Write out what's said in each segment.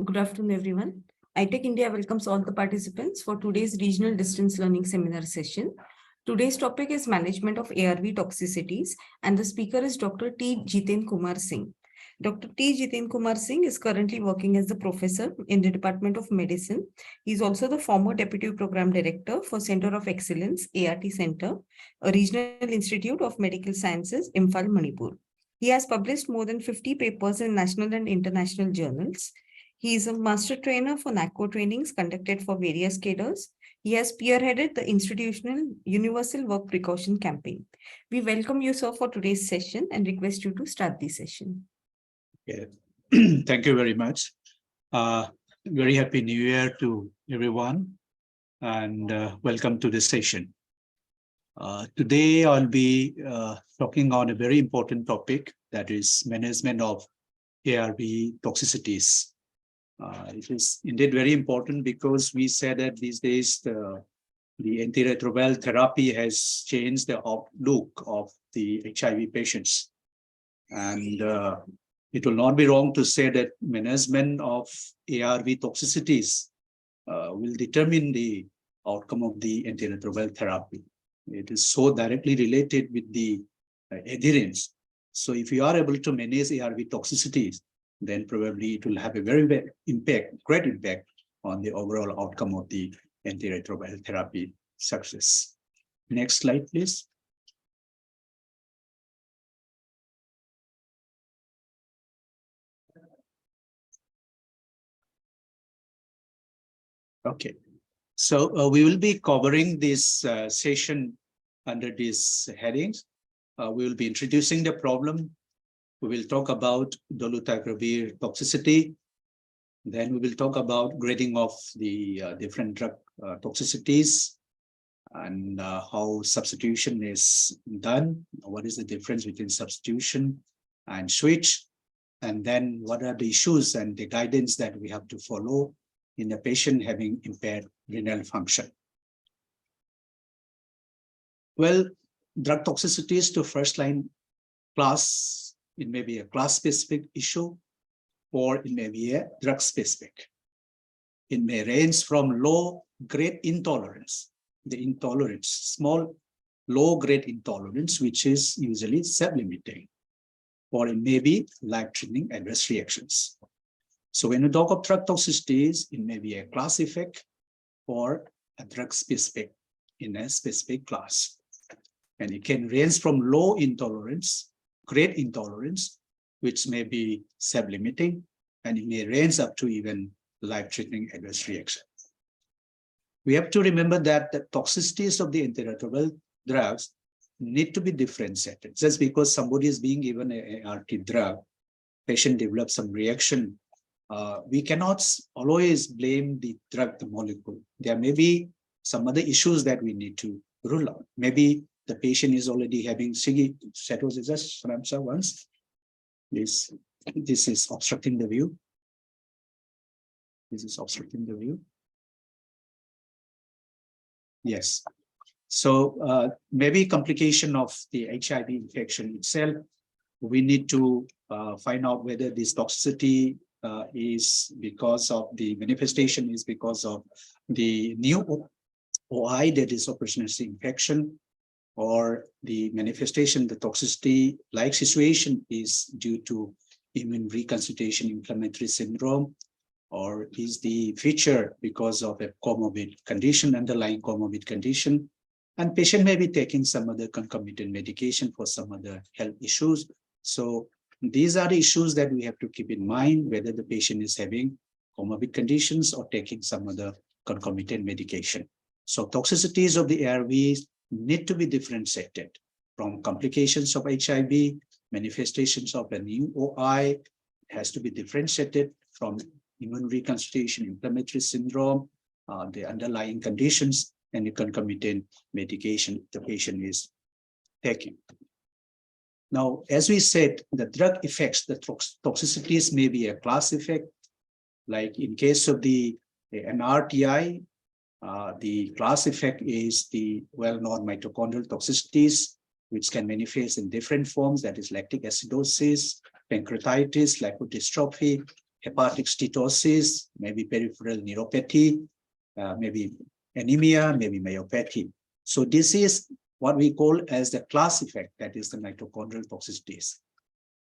Good afternoon, everyone. iTech India welcomes all the participants for today's regional distance learning seminar session. Today's topic is management of ARV toxicities, and the speaker is Dr. T. Jeeten Kumar Singh. Dr. T. Jeeten Kumar Singh is currently working as the professor in the Department of Medicine. He is also the former Deputy Program Director for Center of Excellence, ART Center, a regional institute of medical sciences, Imphal, Manipur. He has published more than 50 papers in national and international journals. He is a master trainer for NACO trainings conducted for various cadres. He has spearheaded the institutional Universal Work Precaution campaign. We welcome you, sir, for today's session and request you to start the session. Yeah. Thank you very much. Very happy New Year to everyone, and welcome to this session. Today, I'll be talking on a very important topic, that is management of ARV toxicities. It is indeed very important because we said that these days the antiretroviral therapy has changed the outlook of the HIV patients. And it will not be wrong to say that management of ARV toxicities will determine the outcome of the antiretroviral therapy. It is so directly related with the adherence. So if you are able to manage ARV toxicities, then probably it will have a very great impact on the overall outcome of the antiretroviral therapy success. Next slide, please. Okay, so we will be covering this session under these headings. We will be introducing the problem. We will talk about dolutegravir toxicity. Then we will talk about grading of the different drug toxicities and how substitution is done. What is the difference between substitution and switch? And then what are the issues and the guidance that we have to follow in a patient having impaired renal function? Well, drug toxicities to first line class, it may be a class-specific issue, or it may be a drug-specific. It may range from low-grade intolerance, the intolerance, small, low-grade intolerance, which is usually self-limiting, or it may be life-threatening adverse reactions. So when we talk of drug toxicities, it may be a class effect or a drug-specific in a specific class. And it can range from low intolerance, grade intolerance, which may be self-limiting, and it may range up to even life-threatening adverse reaction. We have to remember that the toxicities of the antiretroviral drugs need to be differentiated. Just because somebody is being given an ART drug, patient develops some reaction, we cannot always blame the drug, the molecule. There may be some other issues that we need to rule out. Maybe the patient is already having Singh just once. This is obstructing the view. This is obstructing the view. Yes. So maybe complication of the HIV infection itself. We need to find out whether this toxicity is because of the manifestation is because of the new OI, that is opportunistic infection, or the manifestation, the toxicity like situation is due to immune reconstitution inflammatory syndrome, or is the feature because of a comorbid condition, underlying comorbid condition, and patient may be taking some other concomitant medication for some other health issues. So these are the issues that we have to keep in mind, whether the patient is having comorbid conditions or taking some other concomitant medication. So toxicities of the ARVs need to be differentiated from complications of HIV, manifestations of a new OI. It has to be differentiated from immune reconstitution, inflammatory syndrome, the underlying conditions, and the concomitant medication the patient is taking. Now, as we said, the drug effects, the toxicities may be a class effect, like in case of the NRTI, the class effect is the well-known mitochondrial toxicities, which can manifest in different forms, that is lactic acidosis, pancreatitis, lipodystrophy, hepatic steatosis, maybe peripheral neuropathy, maybe anemia, maybe myopathy. So this is what we call as the class effect, that is the mitochondrial toxicities.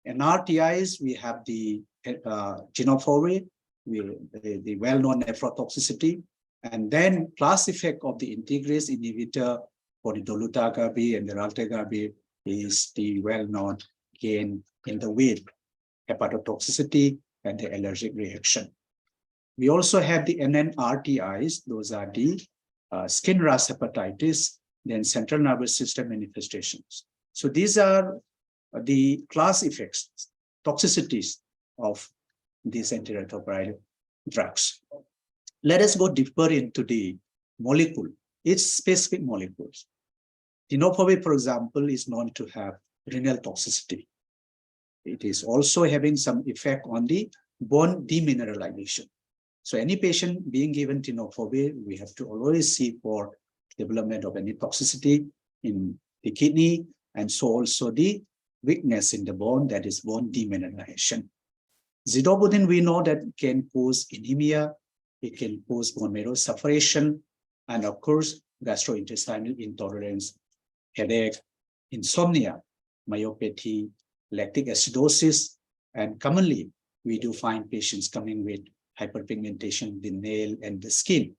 In RTIs, we have the genophobia, the well-known nephrotoxicity, and then class effect of the integrase inhibitor for the dolutegravir and the raltegravir is the well-known gain in the weight, hepatotoxicity, and the allergic reaction. We also have the NNRTIs, those are the skin rash hepatitis, then central nervous system manifestations. So these are the class effects, toxicities of these antiretroviral drugs. Let us go deeper into the molecule, its specific molecules. Tenofovir, for example, is known to have renal toxicity. It is also having some effect on the bone demineralization. So any patient being given tenofovir, we have to always see for development of any toxicity in the kidney, and so also the weakness in the bone, that is bone demineralization. Zidovudin, we know that can cause anemia, it can cause bone marrow suppression, and of course, gastrointestinal intolerance, headache, insomnia, myopathy, lactic acidosis, and commonly we do find patients coming with hyperpigmentation of the nail and the skin.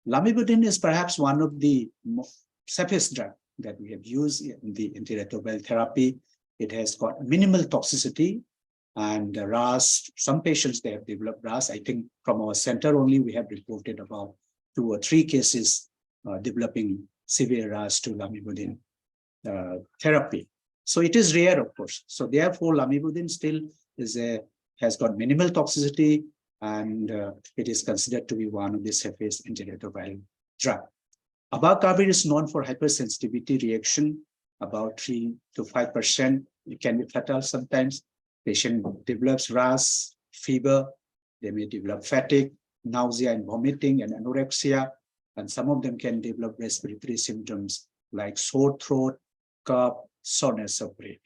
Lamivudine is perhaps one of the safest drugs that we have used in the antiretroviral therapy. It has got minimal toxicity and RAS. Some patients, they have developed RAS. I think from our center only, we have reported about 2 or 3 cases developing severe RAS to lamivudine therapy. So it is rare, of course. So therefore, lamivudine still has got minimal toxicity, and it is considered to be one of the safest antiretroviral drug. Abacavir is known for hypersensitivity reaction, about 3 to 5%. It can be fatal sometimes. Patient develops RAS, fever, they may develop fatigue, nausea and vomiting, and anorexia, and some of them can develop respiratory symptoms like sore throat, cough, soreness of breath.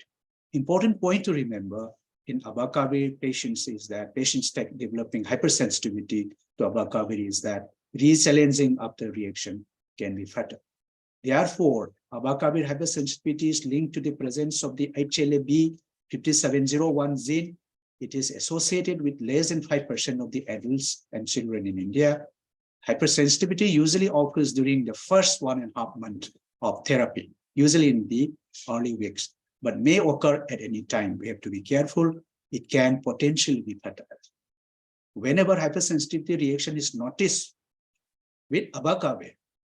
Important point to remember in abacavir patients is that patients developing hypersensitivity to abacavir is that re-silencing after reaction can be fatal. Therefore, abacavir hypersensitivity is linked to the presence of the HLA-B 5701 gene. It is associated with less than 5% of the adults and children in India. Hypersensitivity usually occurs during the first 1.5 months of therapy, usually in the early weeks, but may occur at any time. We have to be careful. It can potentially be fatal. Whenever hypersensitivity reaction is noticed with abacavir,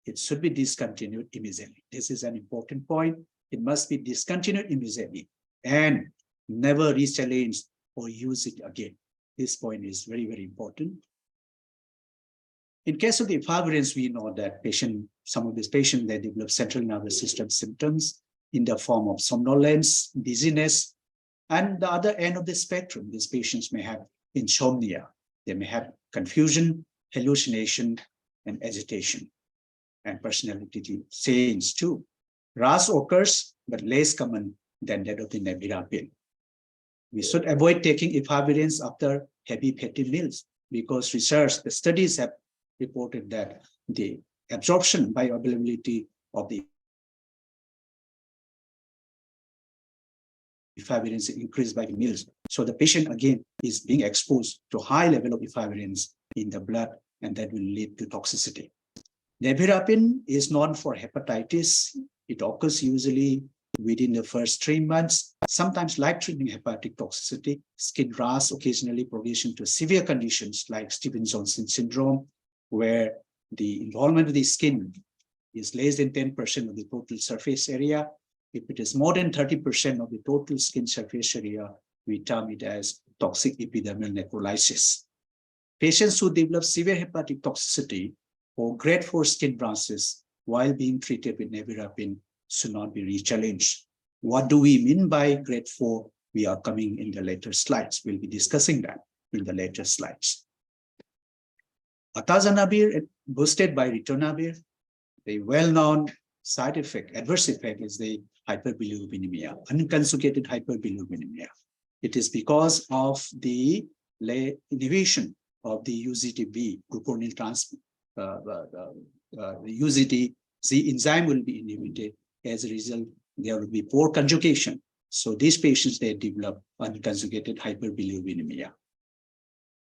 it should be discontinued immediately. This is an important point. It must be discontinued immediately and never re-challenge or use it again. This point is very, very important. In case of the efavirenz, we know that some of these patients, they develop central nervous system symptoms in the form of somnolence, dizziness, and the other end of the spectrum, these patients may have insomnia. They may have confusion, hallucination, and agitation, and personality change too. RAS occurs, but less common than that of the nevirapine. We should avoid taking efavirenz after heavy fatty meals because the studies have reported that the absorption bioavailability of the efavirenz increased by the meals. So the patient again is being exposed to high level of efavirenz in the blood, and that will lead to toxicity. Nevirapine is known for hepatitis. It occurs usually within the first 3 months, sometimes life-threatening hepatic toxicity, skin rash, occasionally progression to severe conditions like Stevens-Johnson syndrome, where the involvement of the skin is less than 10% of the total surface area. If it is more than 30% of the total skin surface area, we term it as toxic epidermal necrolysis. Patients who develop severe hepatic toxicity or grade 4 skin rashes while being treated with nevirapine should not be re-challenged. What do we mean by grade 4? We are coming in the later slides. We'll be discussing that in the later slides. Atazanavir boosted by ritonavir, the well-known side effect, adverse effect is the hyperbilirubinemia, unconjugated hyperbilirubinemia. It is because of the inhibition of the UZTB, gluconyl UZT enzyme will be inhibited. As a result, there will be poor conjugation. So these patients, they develop unconjugated hyperbilirubinemia.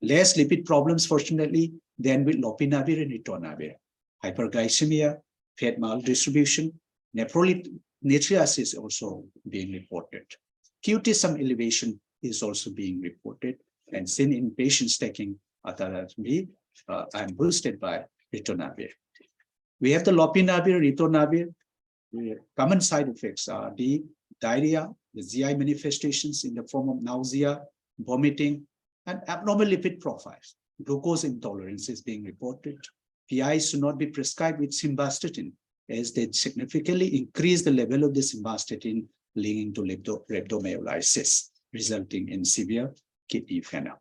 Less lipid problems, fortunately, than with lopinavir and ritonavir. Hyperglycemia, fat maldistribution, natriuresis also being reported. QT some elevation is also being reported and seen in patients taking ARV and boosted by ritonavir. We have the lopinavir, ritonavir. Common side effects are the diarrhea, the GI manifestations in the form of nausea, vomiting, and abnormal lipid profiles. Glucose intolerance is being reported. PIs should not be prescribed with simvastatin, as they significantly increase the level of the simvastatin, leading to rhabdomyolysis, resulting in severe kidney failure.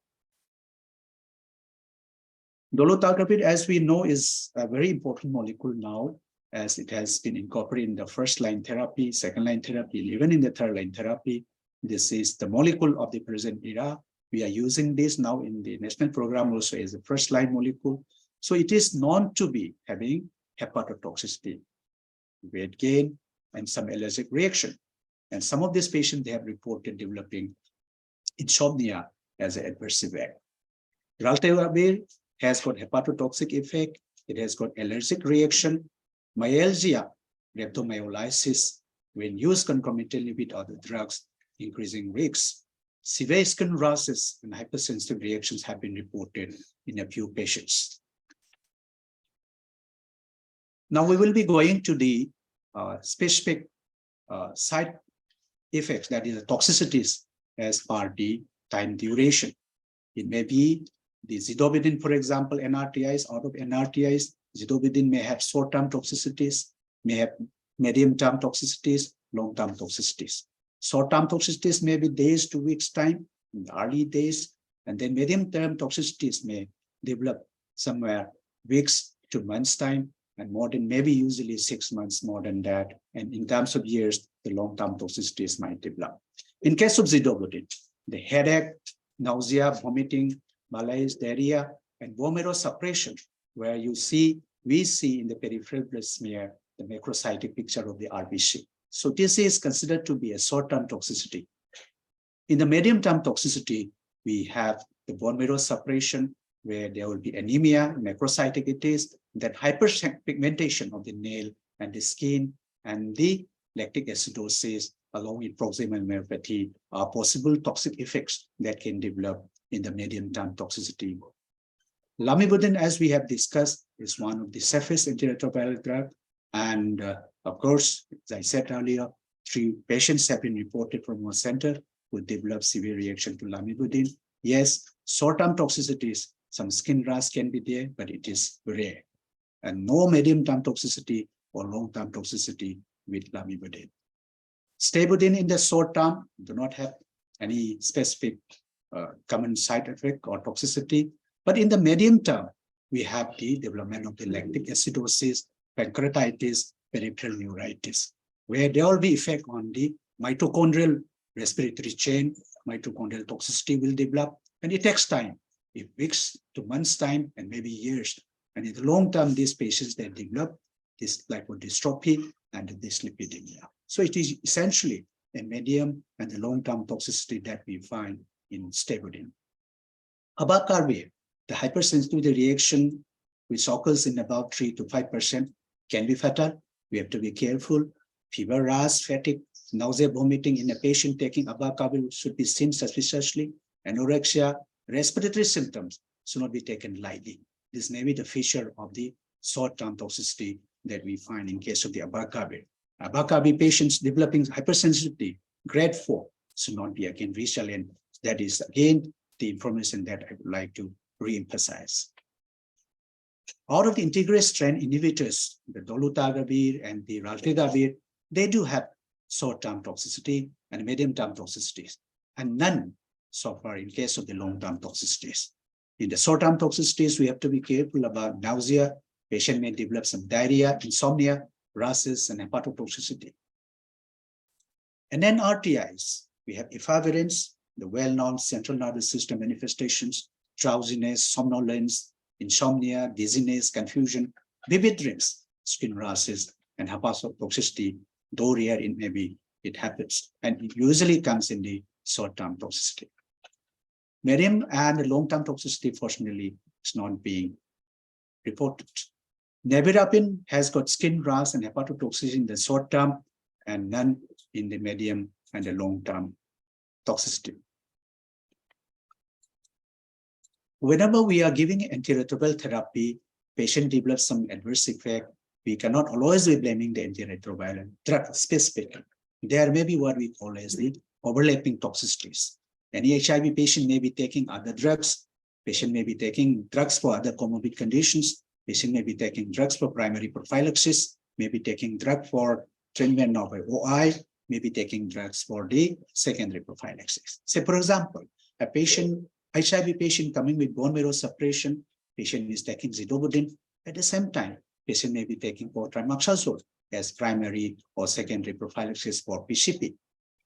Dolutegravir, as we know, is a very important molecule now, as it has been incorporated in the first-line therapy, second-line therapy, even in the third-line therapy. This is the molecule of the present era. We are using this now in the national program also as a first-line molecule. So it is known to be having hepatotoxicity, weight gain, and some allergic reaction. And some of these patients, they have reported developing insomnia as an adverse event. Dolutegravir has got hepatotoxic effect. It has got allergic reaction, myalgia, rhabdomyolysis, when used concomitantly with other drugs, increasing risks. Severe skin rashes and hypersensitive reactions have been reported in a few patients. Now we will be going to the specific side effects, that is the toxicities as per the time duration. It may be the zidovudine, for example, NRTIs. Out of NRTIs, zidovudine may have short-term toxicities, may have medium-term toxicities, long-term toxicities. Short-term toxicities may be days to weeks time, in the early days, and then medium-term toxicities may develop somewhere weeks to months time, and more than maybe usually 6 months more than that. And in terms of years, the long-term toxicities might develop. In case of zidovudine, the headache, nausea, vomiting, malaise, diarrhea, and bone marrow suppression, where we see in the peripheral blood smear the macrocytic picture of the RBC. So this is considered to be a short-term toxicity. In the medium-term toxicity, we have the bone marrow suppression, where there will be anemia, macrocytic it is, that hyperpigmentation of the nail and the skin, and the lactic acidosis, along with proximal neuropathy, are possible toxic effects that can develop in the medium-term toxicity. Lamivudine, as we have discussed, is one of the safest antiretroviral drugs. And of course, as I said earlier, 3 patients have been reported from our center who developed severe reaction to lamivudine. Yes, short-term toxicities, some skin rash can be there, but it is rare. And no medium-term toxicity or long-term toxicity with lamivudine. Stavudine in the short term do not have any specific common side effect or toxicity. But in the medium term, we have the development of the lactic acidosis, pancreatitis, peripheral neuritis, where there will be effect on the mitochondrial respiratory chain. Mitochondrial toxicity will develop, and it takes time, weeks to months time, and maybe years. And in the long term, these patients, they develop this lipodystrophy and dyslipidemia. So it is essentially a medium and the long-term toxicity that we find in stavudine. Abacavir, the hypersensitivity reaction, which occurs in about 3 to 5%, can be fatal. We have to be careful. Fever, rash, fatigue, nausea, vomiting in a patient taking abacavir should be seen suspiciously. Anorexia, respiratory symptoms should not be taken lightly. This may be the feature of the short-term toxicity that we find in case of the abacavir. Abacavir patients developing hypersensitivity, grade 4, should not be again resilient. That is again the information that I would like to re-emphasize. Out of the integrase strand inhibitors, the dolutegravir and the raltegravir, they do have short-term toxicity and medium-term toxicities, and none so far in case of the long-term toxicities. In the short-term toxicities, we have to be careful about nausea. Patient may develop some diarrhea, insomnia, rashes, and hepatotoxicity. And then RTIs, we have efavirenz, the well-known central nervous system manifestations, drowsiness, somnolence, insomnia, dizziness, confusion, vivid dreams, skin rashes, and hepatotoxicity, though rare it may be, it happens. And it usually comes in the short-term toxicity. Medium and long-term toxicity, fortunately, is not being reported. Nevirapine has got skin rash and hepatotoxicity in the short term and none in the medium and the long-term toxicity. Whenever we are giving antiretroviral therapy, patient develops some adverse effect. We cannot always be blaming the antiretroviral drug specifically. There may be what we call as the overlapping toxicities. Any HIV patient may be taking other drugs. Patient may be taking drugs for other comorbid conditions. Patient may be taking drugs for primary prophylaxis, may be taking drug for treatment of OI, may be taking drugs for the secondary prophylaxis. Say, for example, a patient, HIV patient coming with bone marrow suppression, patient is taking zidovudine. At the same time, patient may be taking triamoxazole as primary or secondary prophylaxis for PCP.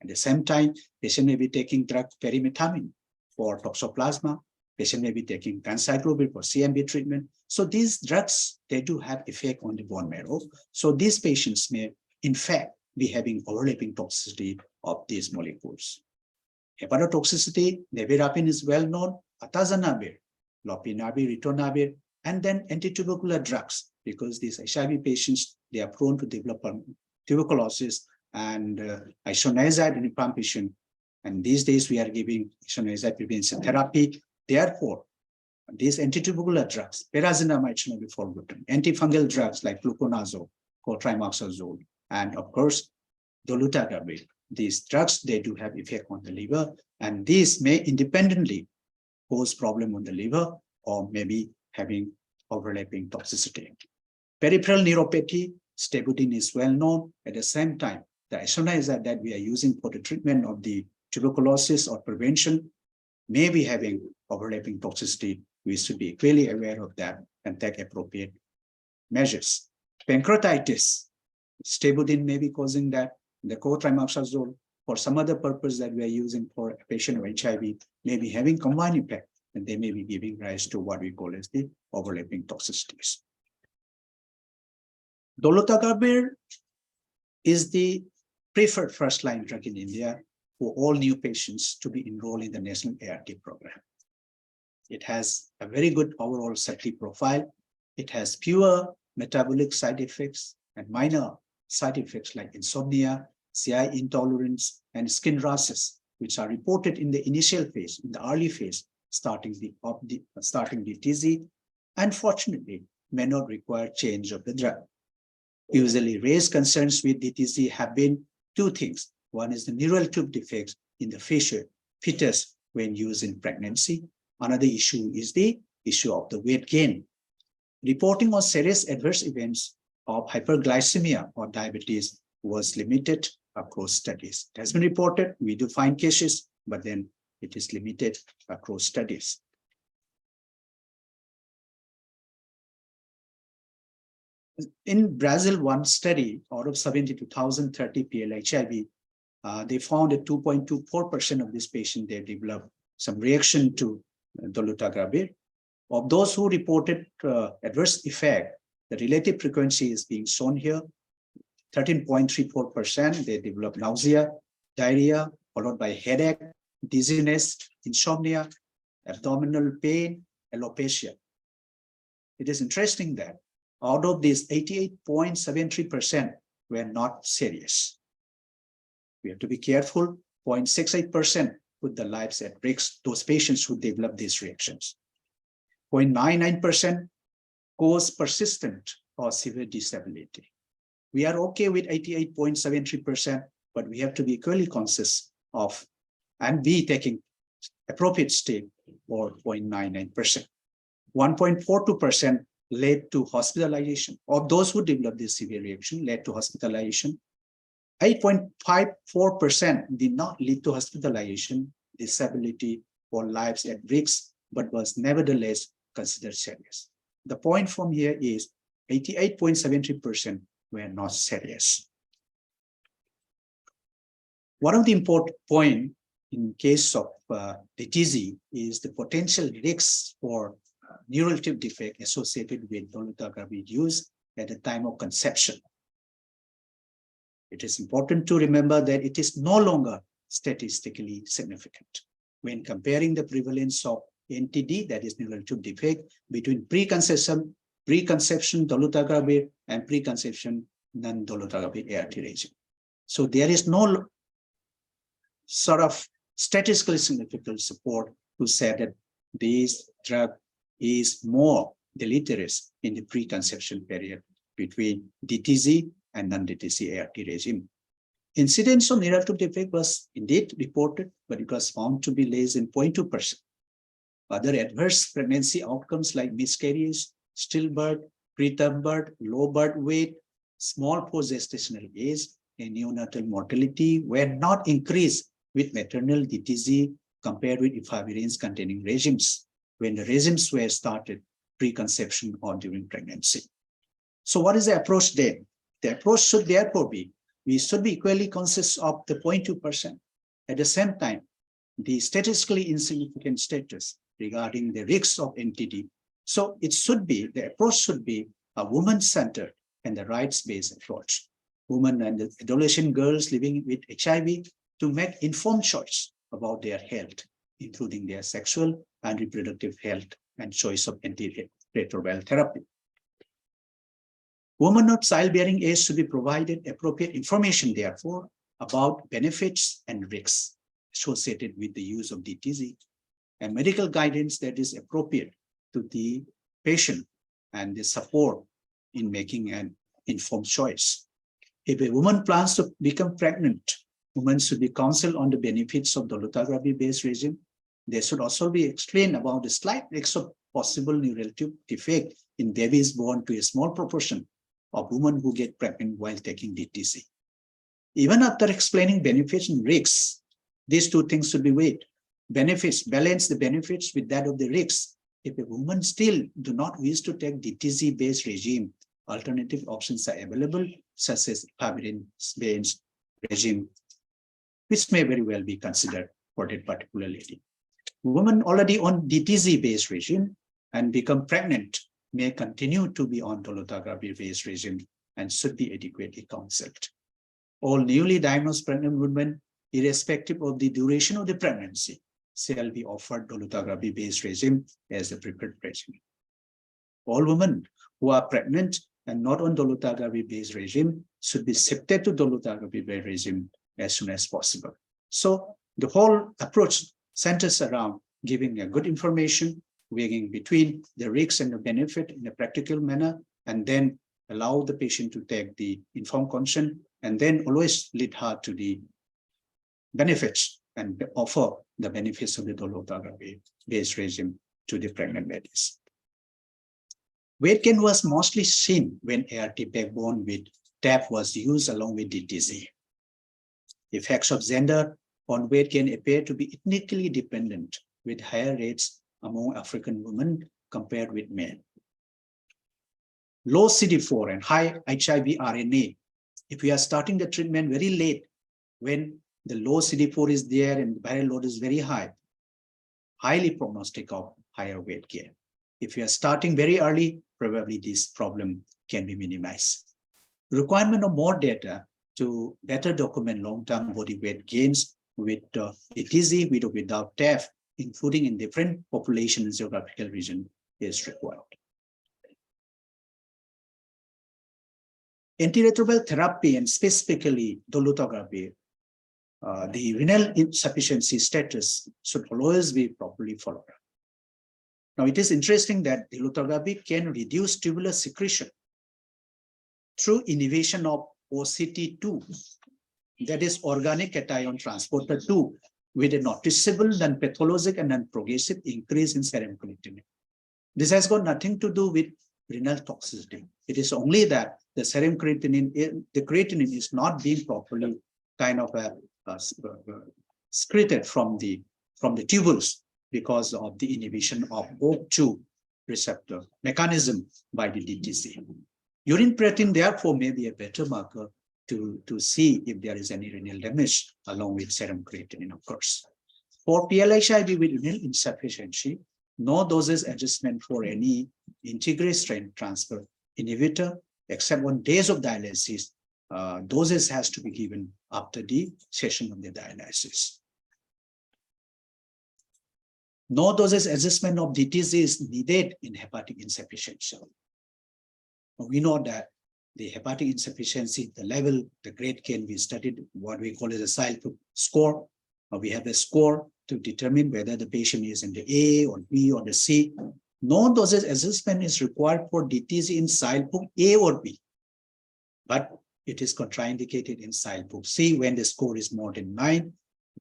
At the same time, patient may be taking drug perimethamine for toxoplasma. Patient may be taking ganciclovir for CMV treatment. So these drugs, they do have effect on the bone marrow. So these patients may, in fact, be having overlapping toxicity of these molecules. Hepatotoxicity, nevirapine is well known, atazanavir, lopinavir, ritonavir, and then antitubercular drugs, because these HIV patients, they are prone to develop tuberculosis and isoniazid in pump patient. And these days we are giving isoniazid prevention therapy. Therefore, these antitubercular drugs, pyrazinamide should not be forgotten, antifungal drugs like fluconazole, cotrimoxazole, and of course, dolutegravir. These drugs, they do have effect on the liver, and these may independently cause problem on the liver or maybe having overlapping toxicity. Peripheral neuropathy, stabudine is well known. At the same time, the isoniazid that we are using for the treatment of the tuberculosis or prevention may be having overlapping toxicity. We should be clearly aware of that and take appropriate measures. Pancreatitis, stabudine may be causing that. The cotrimoxazole, for some other purpose that we are using for a patient of HIV, may be having combined effect, and they may be giving rise to what we call as the overlapping toxicities. Dolutegravir is the preferred first-line drug in India for all new patients to be enrolled in the National ART program. It has a very good overall safety profile. It has fewer metabolic side effects and minor side effects like insomnia, CI intolerance, and skin rashes, which are reported in the initial phase, in the early phase, starting the TZ, and fortunately may not require change of the drug. Usually raised concerns with DTZ have been two things. One is the neural tube defects in the fetus when used in pregnancy. Another issue is the issue of the weight gain. Reporting on serious adverse events of hyperglycemia or diabetes was limited across studies. It has been reported, we do find cases, but then it is limited across studies. In Brazil, one study out of 72,030 PL-HIV, they found that 2.24% of these patients, they developed some reaction to dolutegravir. Of those who reported adverse effect, the relative frequency is being shown here. 13.34%, they develop nausea, diarrhea, followed by headache, dizziness, insomnia, abdominal pain, alopecia. It is interesting that out of these, 88.73% were not serious. We have to be careful. 0.68% put the lives at risk, those patients who develop these reactions. 0.99% cause persistent or severe disability. We are okay with 88.73%, but we have to be equally conscious of and be taking appropriate step for 0.99%. 1.42% led to hospitalization. Of those who developed this severe reaction led to hospitalization. 8.54% did not lead to hospitalization, disability, or lives at risk, but was nevertheless considered serious. The point from here is 88.73% were not serious. One of the important points in case of DTZ is the potential risks for neural tube defect associated with dolutegravir use at the time of conception. It is important to remember that it is no longer statistically significant when comparing the prevalence of NTD, that is neural tube defect, between preconception dolutegravir and preconception non-dolutegravir ART regime. So there is no sort of statistically significant support to say that this drug is more deleterious in the preconception period between DTZ and non-DTZ ART regime. Incidence of neural tube defect was indeed reported, but it was found to be less than 0.2%. Other adverse pregnancy outcomes like miscarriage, stillbirth, preterm birth, low birth weight, small post-gestational age, and neonatal mortality were not increased with maternal DTZ compared with efavirenz containing regimes when the regimes were started preconception or during pregnancy. So what is the approach then? The approach should therefore be, we should be equally conscious of the 0.2%. At the same time, the statistically insignificant status regarding the risks of NTD. So it should be, the approach should be a woman-centered and the rights-based approach. Women and adolescent girls living with HIV to make informed choice about their health, including their sexual and reproductive health and choice of antiretroviral therapy. Women of childbearing age should be provided appropriate information, therefore, about benefits and risks associated with the use of DTZ and medical guidance that is appropriate to the patient and the support in making an informed choice. If a woman plans to become pregnant, women should be counseled on the benefits of dolutegravir-based regime. They should also be explained about the slight risks of possible neural tube defect in babies born to a small proportion of women who get pregnant while taking DTZ. Even after explaining benefits and risks, these two things should be weighed. Benefits, balance the benefits with that of the risks. If a woman still do not wish to take DTZ-based regime, alternative options are available, such as efavirenz-based regime, which may very well be considered for that particular lady. Women already on DTZ-based regime and become pregnant may continue to be on dolutegravir-based regime and should be adequately counseled. All newly diagnosed pregnant women, irrespective of the duration of the pregnancy, shall be offered dolutegravir-based regime as the preferred regime. All women who are pregnant and not on dolutegravir-based regime should be shifted to dolutegravir-based regime as soon as possible. So the whole approach centers around giving a good information, weighing between the risks and the benefit in a practical manner, and then allow the patient to take the informed consent, and then always lead her to the benefits and offer the benefits of the dolutegravir-based regime to the pregnant ladies. Weight gain was mostly seen when ART backbone with TAP was used along with DTZ. Effects of gender on weight gain appear to be ethnically dependent, with higher rates among African women compared with men. Low CD4 and high HIV RNA, if we are starting the treatment very late, when the low CD4 is there and the viral load is very high, highly prognostic of higher weight gain. If you are starting very early, probably this problem can be minimized. Requirement of more data to better document long-term body weight gains with DTZ, with or without TAF, including in different population and geographical region, is required. Antiretroviral therapy, and specifically dolutegravir, the renal insufficiency status should always be properly followed. Now, it is interesting that dolutegravir can reduce tubular secretion through inhibition of OCT2, that is organic cation transporter 2, with a noticeable non-pathologic and non-progressive increase in serum creatinine. This has got nothing to do with renal toxicity. It is only that the serum creatinine, the creatinine is not being properly kind of secreted from the tubules because of the inhibition of OCT2 receptor mechanism by the DTC. Urine creatinine, therefore, may be a better marker to see if there is any renal damage along with serum creatinine, of course. For PLHIV with renal insufficiency, no doses adjustment for any integrase strength transfer inhibitor, except on days of dialysis, doses has to be given after the session of the dialysis. No doses adjustment of DTZ is needed in hepatic insufficiency. We know that the hepatic insufficiency, the level, the grade can be studied, what we call as a SILE score. We have a score to determine whether the patient is in the A or B or the C. No dosage adjustment is required for DTZ in SILE A or B, but it is contraindicated in SILE C when the score is more than 9.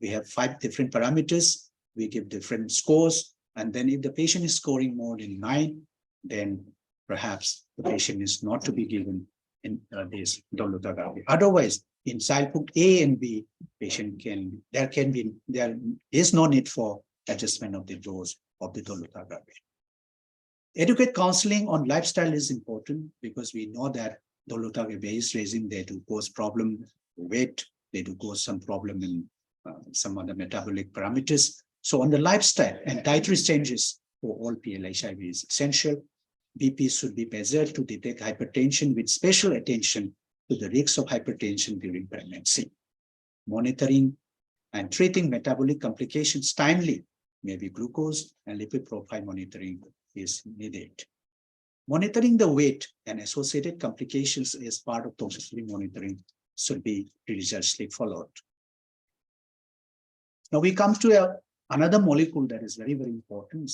We have 5 different parameters. We give different scores. And then if the patient is scoring more than 9, then perhaps the patient is not to be given in this dolutegravir. Otherwise, in SILE A and B, there is no need for adjustment of the dose of the dolutegravir. Adequate counseling on lifestyle is important because we know that dolutegravir is raising, they do cause problem weight, they do cause some problem in some other metabolic parameters. So on the lifestyle and dietary changes for all PLHIV is essential. BP should be measured to detect hypertension with special attention to the risks of hypertension during pregnancy. Monitoring and treating metabolic complications timely, maybe glucose and lipid profile monitoring is needed. Monitoring the weight and associated complications as part of toxicity monitoring should be religiously followed. Now we come to another molecule that is very, very important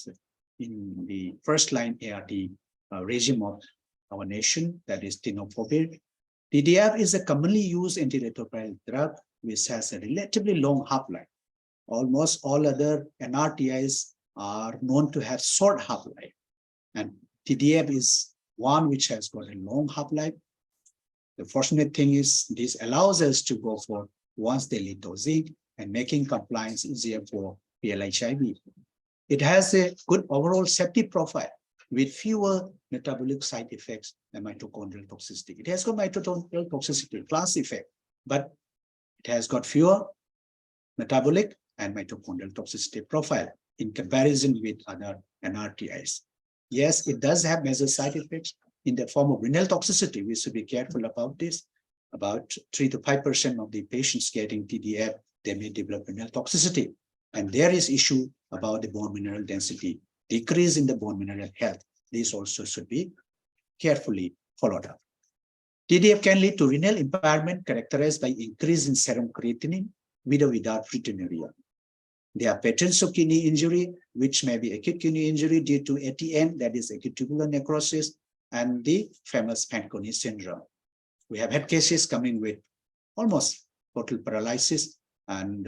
in the first line ART regime of our nation, that is tenofovir. TDF is a commonly used antiretroviral drug which has a relatively long half-life. Almost all other NRTIs are known to have short half-life, and TDF is one which has got a long half-life. The fortunate thing is this allows us to go for once daily dosing and making compliance easier for PLHIV. It has a good overall safety profile with fewer metabolic side effects and mitochondrial toxicity. It has got mitochondrial toxicity class effect, but it has got fewer metabolic and mitochondrial toxicity profile in comparison with other NRTIs. Yes, it does have major side effects in the form of renal toxicity. We should be careful about this. About 3 to 5% of the patients getting TDF, they may develop renal toxicity. And there is issue about the bone mineral density, decrease in the bone mineral health. This also should be carefully followed up. TDF can lead to renal impairment characterized by increase in serum creatinine with or without proteinuria. There are patterns of kidney injury, which may be acute kidney injury due to ATN, that is acute tubular necrosis, and the famous Fanconi syndrome. We have had cases coming with almost total paralysis, and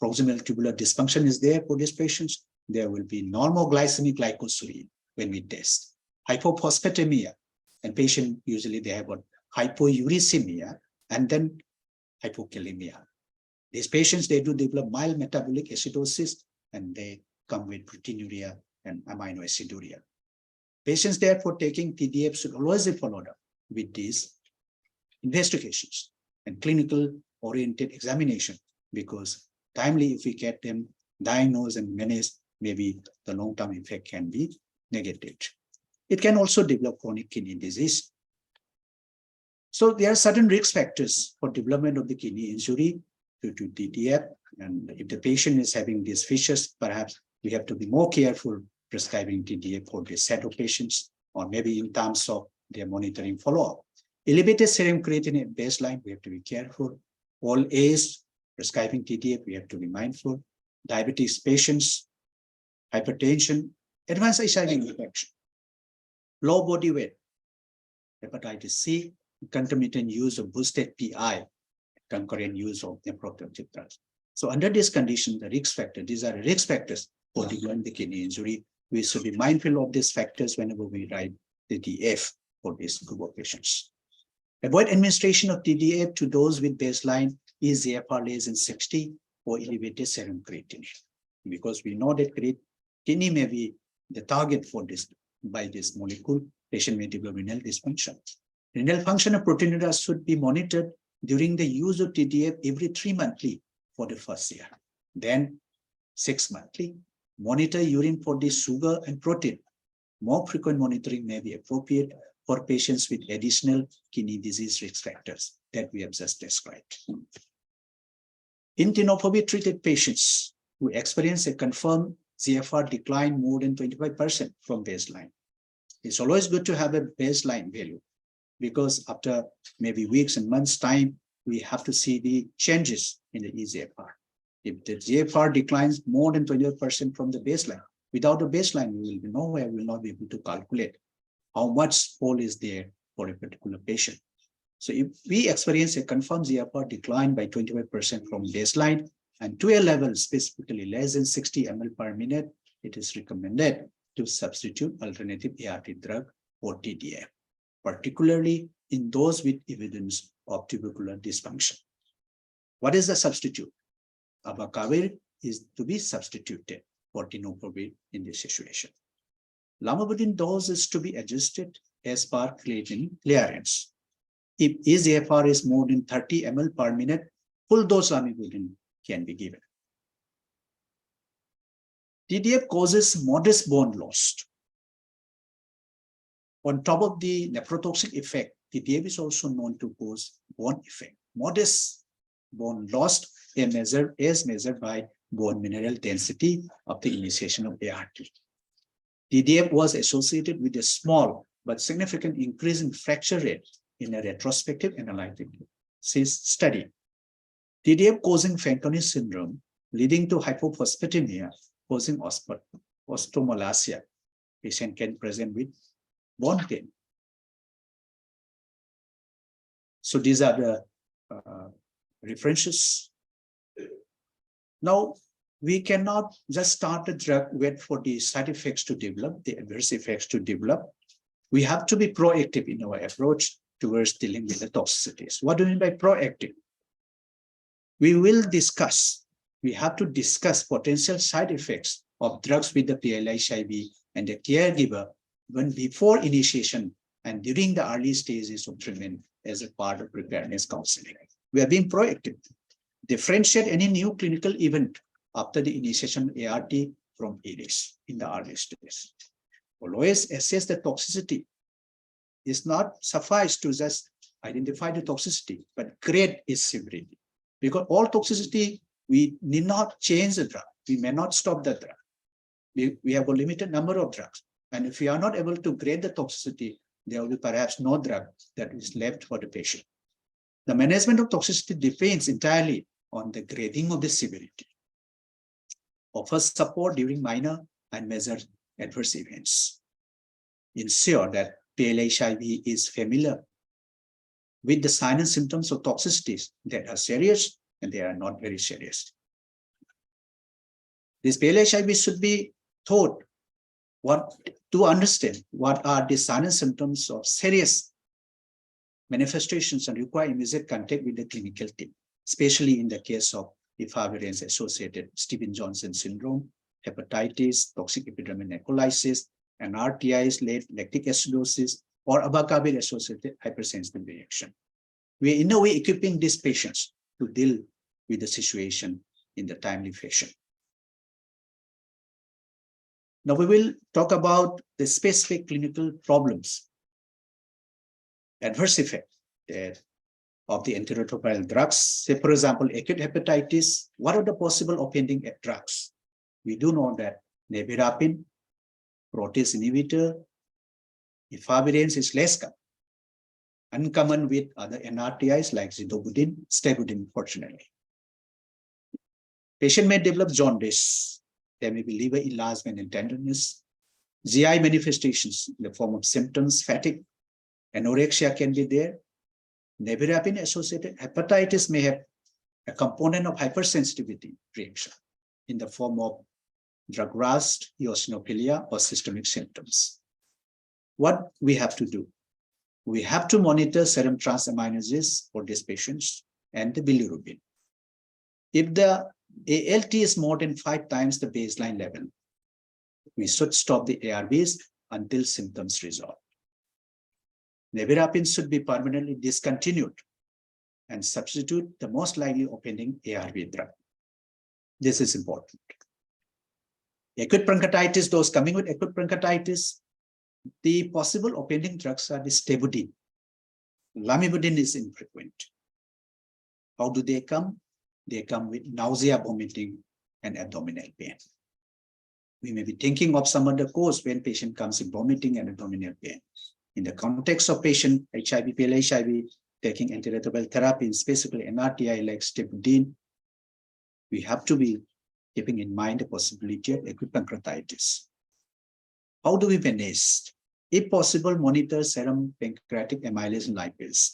proximal tubular dysfunction is there for these patients. There will be normoglycemic glycosuria when we test. Hypophosphatemia, and patient usually they have got hypouricemia and then hypokalemia. These patients, they do develop mild metabolic acidosis and they come with proteinuria and aminoaciduria. Patients therefore taking TDF should always be followed up with these investigations and clinical oriented examination, because timely if we get them diagnosed and managed, maybe the long-term effect can be negated. It can also develop chronic kidney disease. So there are certain risk factors for development of the kidney injury due to TDF. And if the patient is having these features, perhaps we have to be more careful prescribing TDF for this set of patients, or maybe in terms of their monitoring follow-up. Elevated serum creatinine at baseline, we have to be careful. All age prescribing TDF, we have to be mindful. Diabetes patients, hypertension, advanced HIV infection, low body weight, hepatitis C, concomitant use of boosted PI, concurrent use of nephroprotective drugs. So under this condition, the risk factor, these are risk factors for developing the kidney injury. We should be mindful of these factors whenever we write the DF for this group of patients. Avoid administration of TDF to those with baseline eGFR less than 60 or elevated serum creatinine, because we know that kidney may be the target for this. By this molecule, patient may develop renal dysfunction. Renal function of proteinuria should be monitored during the use of TDF every 3 monthly for the first year. Then 6 monthly. Monitor urine for the sugar and protein. More frequent monitoring may be appropriate for patients with additional kidney disease risk factors that we have just described. In tenofovir treated patients who experience a confirmed GFR decline more than 25% from baseline, it's always good to have a baseline value, because after maybe weeks and months time, we have to see the changes in the eGFR. If the GFR declines more than 20% from the baseline, without a baseline, we will be nowhere, we will not be able to calculate how much fall is there for a particular patient. So if we experience a confirmed GFR decline by 25% from baseline and to a level specifically less than 60 ml per minute, it is recommended to substitute alternative ART drug or TDF, particularly in those with evidence of tubercular dysfunction. What is the substitute? Abacavir is to be substituted for tenofovir in this situation. Lamivudine dose is to be adjusted as per creatinine clearance. If eGFR is more than 30 ml per minute, full dose lamivudine can be given. TDF causes modest bone loss. On top of the nephrotoxic effect, TDF is also known to cause bone effect. Modest bone loss is measured by bone mineral density of the initiation of ART. TDF was associated with a small but significant increase in fracture rate in a retrospective analytic study. TDF causing Fanconi syndrome, leading to hypophosphatemia, causing osteomalacia. Patient can present with bone pain. So these are the references. Now, we cannot just start the drug, wait for the side effects to develop, the adverse effects to develop. We have to be proactive in our approach towards dealing with the toxicities. What do we mean by proactive? We have to discuss potential side effects of drugs with the PL-HIV and the caregiver when before initiation and during the early stages of treatment as a part of preparedness counseling. We are being proactive. Differentiate any new clinical event after the initiation of ART from EDS in the early stages. Always assess the toxicity. It's not suffice to just identify the toxicity, but grade its severity. Because all toxicity, we need not change the drug. We may not stop the drug. We have a limited number of drugs. And if we are not able to grade the toxicity, there will be perhaps no drug that is left for the patient. The management of toxicity depends entirely on the grading of the severity. Offer support during minor and major adverse events. Ensure that PL-HIV is familiar with the signs and symptoms of toxicities that are serious and they are not very serious. This PL-HIV should be taught to understand what are the signs and symptoms of serious manifestations and require immediate contact with the clinical team, especially in the case of efavirenz-associated Stevens-Johnson syndrome, hepatitis, toxic epidermal necrolysis, and RTIs, late lactic acidosis, or abacavir-associated hypersensitive reaction. We are in a way equipping these patients to deal with the situation in the timely fashion. Now we will talk about the specific clinical problems, adverse effect of the antiretroviral drugs. Say, for example, acute hepatitis. What are the possible offending drugs? We do know that nevirapine, protease inhibitor, efavirenz is less common. Uncommon with other NRTIs like zidovudine, stegudine, fortunately. Patient may develop jaundice. There may be liver enlargement and tenderness. GI manifestations in the form of symptoms, fatigue, anorexia can be there. Nevirapine-associated hepatitis may have a component of hypersensitivity reaction in the form of drug rust, eosinophilia, or systemic symptoms. What we have to do? We have to monitor serum transaminases for these patients and the bilirubin. If the ALT is more than 5 times the baseline level, we should stop the ARVs until symptoms resolve. Nevirapine should be permanently discontinued and substitute the most likely offending ARV drug. This is important. Acute pancreatitis, those coming with acute pancreatitis, the possible offending drugs are the stavudine. Lamivudine is infrequent. How do they come? They come with nausea, vomiting, and abdominal pain. We may be thinking of some other cause when patient comes with vomiting and abdominal pain. In the context of patient HIV, PL-HIV, taking antiretroviral therapy, specifically NRTI like stavudine, we have to be keeping in mind the possibility of acute pancreatitis. How do we manage? If possible, monitor serum pancreatic amylase and lipase.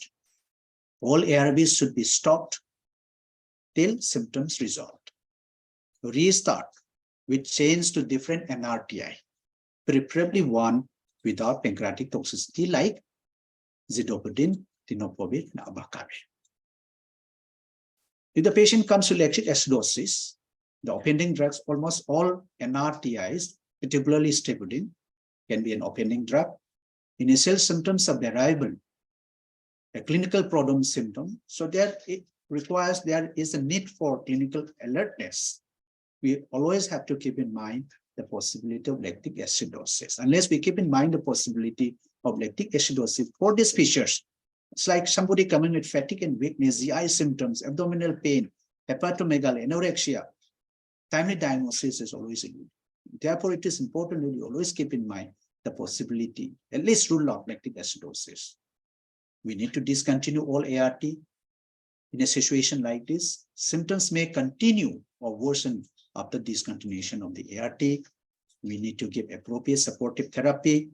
All ARVs should be stopped till symptoms resolve. Restart with change to different NRTI, preferably one without pancreatic toxicity like zidopudine, tenofovir, and abacavir. If the patient comes with lactic acidosis, the offending drugs, almost all NRTIs, particularly stavudine, can be an offending drug. Initial symptoms are bearable, a clinical problem symptom. So there is a need for clinical alertness. We always have to keep in mind the possibility of lactic acidosis. Unless we keep in mind the possibility of lactic acidosis for these features, it's like somebody coming with fatigue and weakness, GI symptoms, abdominal pain, hepatomegaly, anorexia. Timely diagnosis is always good. Therefore, it is important that you always keep in mind the possibility, at least rule out lactic acidosis. We need to discontinue all ART. In a situation like this, symptoms may continue or worsen after discontinuation of the ART. We need to give appropriate supportive therapy.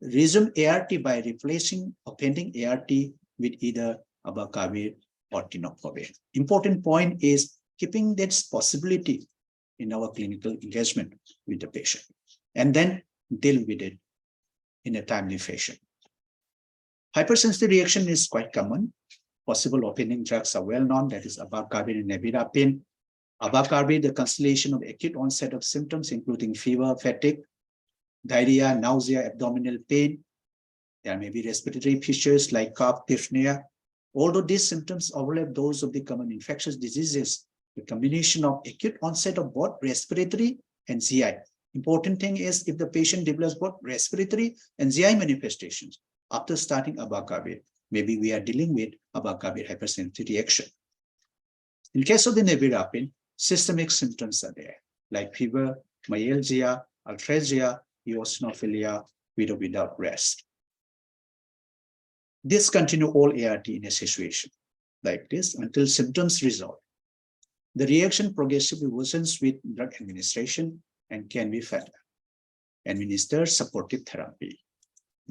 Resume ART by replacing offending ART with either abacavir or tenofovir. Important point is keeping that possibility in our clinical engagement with the patient, and then deal with it in a timely fashion. Hypersensitive reaction is quite common. Possible offending drugs are well known, that is abacavir and nevirapine. Abacavir, the constellation of acute onset of symptoms, including fever, fatigue, diarrhea, nausea, abdominal pain. There may be respiratory features like cough, dyspnea. Although these symptoms overlap those of the common infectious diseases, the combination of acute onset of both respiratory and GI. Important thing is if the patient develops both respiratory and GI manifestations after starting abacavir, maybe we are dealing with abacavir hypersensitivity reaction. In case of the nevirapine, systemic symptoms are there, like fever, myalgia, arthralgia, eosinophilia, with or without rest. Discontinue all ART in a situation like this until symptoms resolve. The reaction progressively worsens with drug administration and can be fatal. Administer supportive therapy.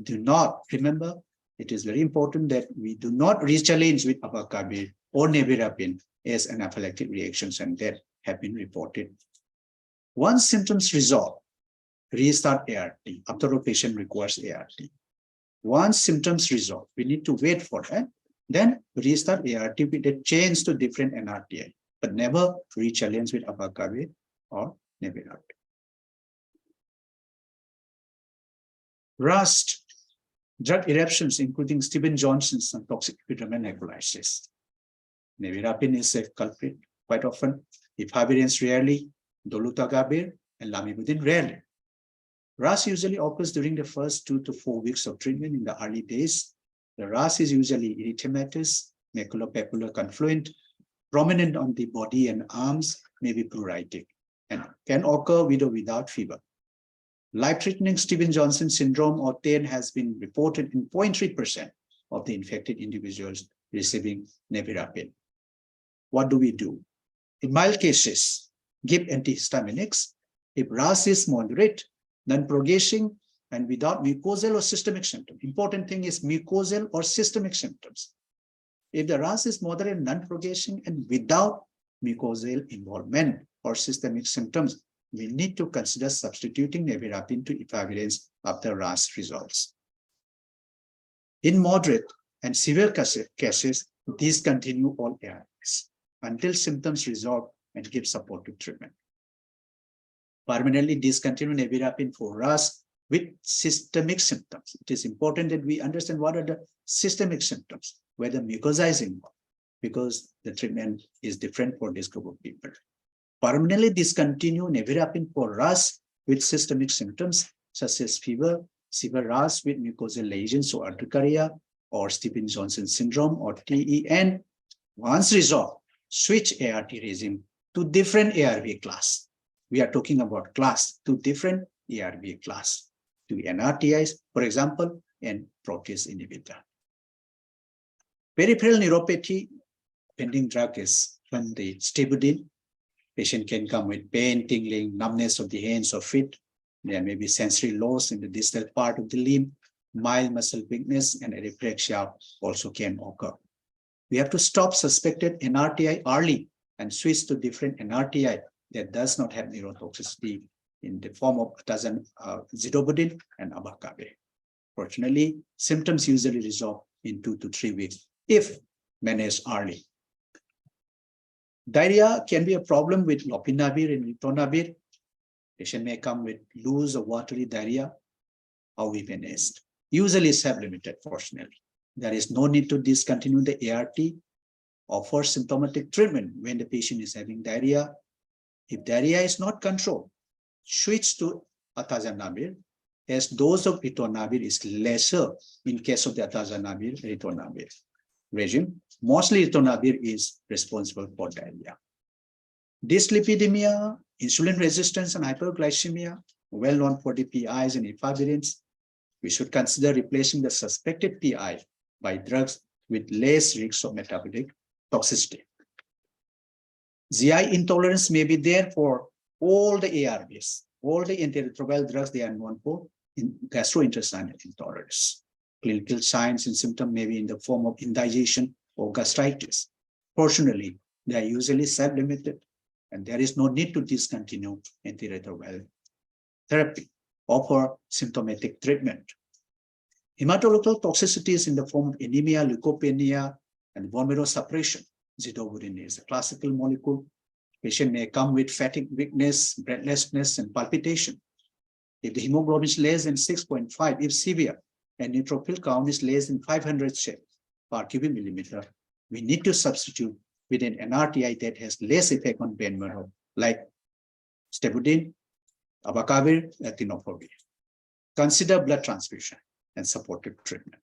Do not, remember, it is very important that we do not re-challenge with abacavir or nevirapine as anaphylactic reactions and that have been reported. Once symptoms resolve, restart ART after a patient requires ART. Once symptoms resolve, we need to wait for that. Then restart ART with a change to different NRTI, but never re-challenge with abacavir or nevirapine. Rust, drug eruptions, including Stevens-Johnson's and toxic epidermal necrolysis. Nevirapine is a culprit quite often. Efavirenz rarely, dolutegravir and lamivudine rarely. RAS usually occurs during the first 2 to 4 weeks of treatment in the early days. The RAS is usually erythematous, maculopapular confluent, prominent on the body and arms, maybe pruritic, and can occur with or without fever. Life-threatening Stevens-Johnson syndrome or TED has been reported in 0.3% of the infected individuals receiving nevirapine. What do we do? In mild cases, give antihistaminics. If RAS is moderate, non-progressing, and without mucosal or systemic symptoms. Important thing is mucosal or systemic symptoms. If the RAS is moderate, non-progressing, and without mucosal involvement or systemic symptoms, we need to consider substituting nevirapine to efavirenz after RAS resolves. In moderate and severe cases, discontinue all ARVs until symptoms resolve and give supportive treatment. Permanently discontinue nevirapine for RAS with systemic symptoms. It is important that we understand what are the systemic symptoms, whether mucosa is involved, because the treatment is different for this group of people. Permanently discontinue nevirapine for RAS with systemic symptoms such as fever, severe rash with mucosal lesions or urticaria, or Stevens-Johnson syndrome or TEN. Once resolved, switch ART regime to different ARV class. We are talking about class to different ARV class, to NRTIs, for example, and protease inhibitor. Peripheral neuropathy, pending drug is when the Stebudin. Patient can come with pain, tingling, numbness of the hands or feet. There may be sensory loss in the distal part of the limb, mild muscle weakness, and areflexia also can occur. We have to stop suspected NRTI early and switch to different NRTI that does not have neurotoxicity in the form of zidovudin and abacavir. Fortunately, symptoms usually resolve in 2 to 3 weeks if managed early. Diarrhea can be a problem with lopinavir and ritonavir. Patient may come with loose or watery diarrhea. How we managed? Usually self-limited, fortunately. There is no need to discontinue the ART or for symptomatic treatment when the patient is having diarrhea. If diarrhea is not controlled, switch to atazanavir, as dose of ritonavir is lesser in case of the atazanavir-ritonavir regime. Mostly ritonavir is responsible for diarrhea. Dyslipidemia, insulin resistance, and hyperglycemia, well known for the PIs and efavirenz. We should consider replacing the suspected PI by drugs with less risk of metabolic toxicity. GI intolerance may be there for all the ARVs, all the antiretroviral drugs. They are known for gastrointestinal intolerance. Clinical signs and symptoms may be in the form of indigestion or gastritis. Fortunately, they are usually self-limited, and there is no need to discontinue antiretroviral therapy or for symptomatic treatment. Hematological toxicities in the form of anemia, leukopenia, and bone marrow suppression. Zidovudin is a classical molecule. Patient may come with fatigue, weakness, breathlessness, and palpitation. If the hemoglobin is less than 6.5, if severe, and neutrophil count is less than 500 cells per cubic millimeter, we need to substitute with an NRTI that has less effect on bone marrow, like Stebudin, abacavir, and tenofovir. Consider blood transfusion and supportive treatment.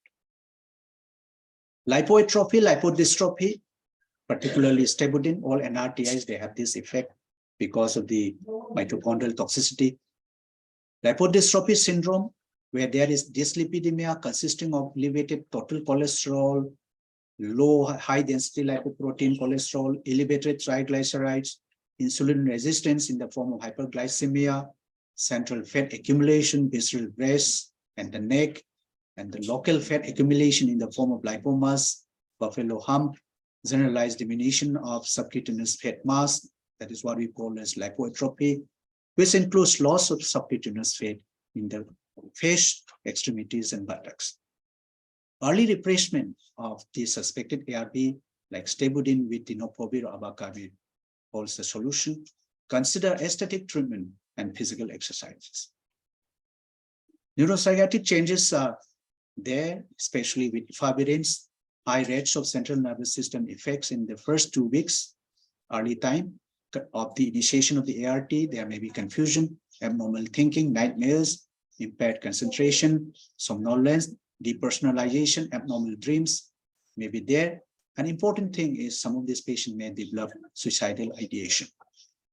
Lipoatrophy, lipodystrophy, particularly Stebudin, all NRTIs, they have this effect because of the mitochondrial toxicity. Lipodystrophy syndrome, where there is dyslipidemia consisting of elevated total cholesterol, low high-density lipoprotein cholesterol, elevated triglycerides, insulin resistance in the form of hyperglycemia, central fat accumulation, visceral breast and the neck, and the local fat accumulation in the form of lipomas, buffalo hump, generalized diminution of subcutaneous fat mass, that is what we call as lipoatrophy, which includes loss of subcutaneous fat in the face, extremities, and buttocks. Early replacement of the suspected ARV like Stebudin with tenofovir or abacavir holds the solution. Consider aesthetic treatment and physical exercises. Neuropsychiatric changes are there, especially with efavirenz, high rates of central nervous system effects in the first 2 weeks, early time of the initiation of the ART. There may be confusion, abnormal thinking, nightmares, impaired concentration, somnolence, depersonalization, abnormal dreams may be there. An important thing is some of these patients may develop suicidal ideation.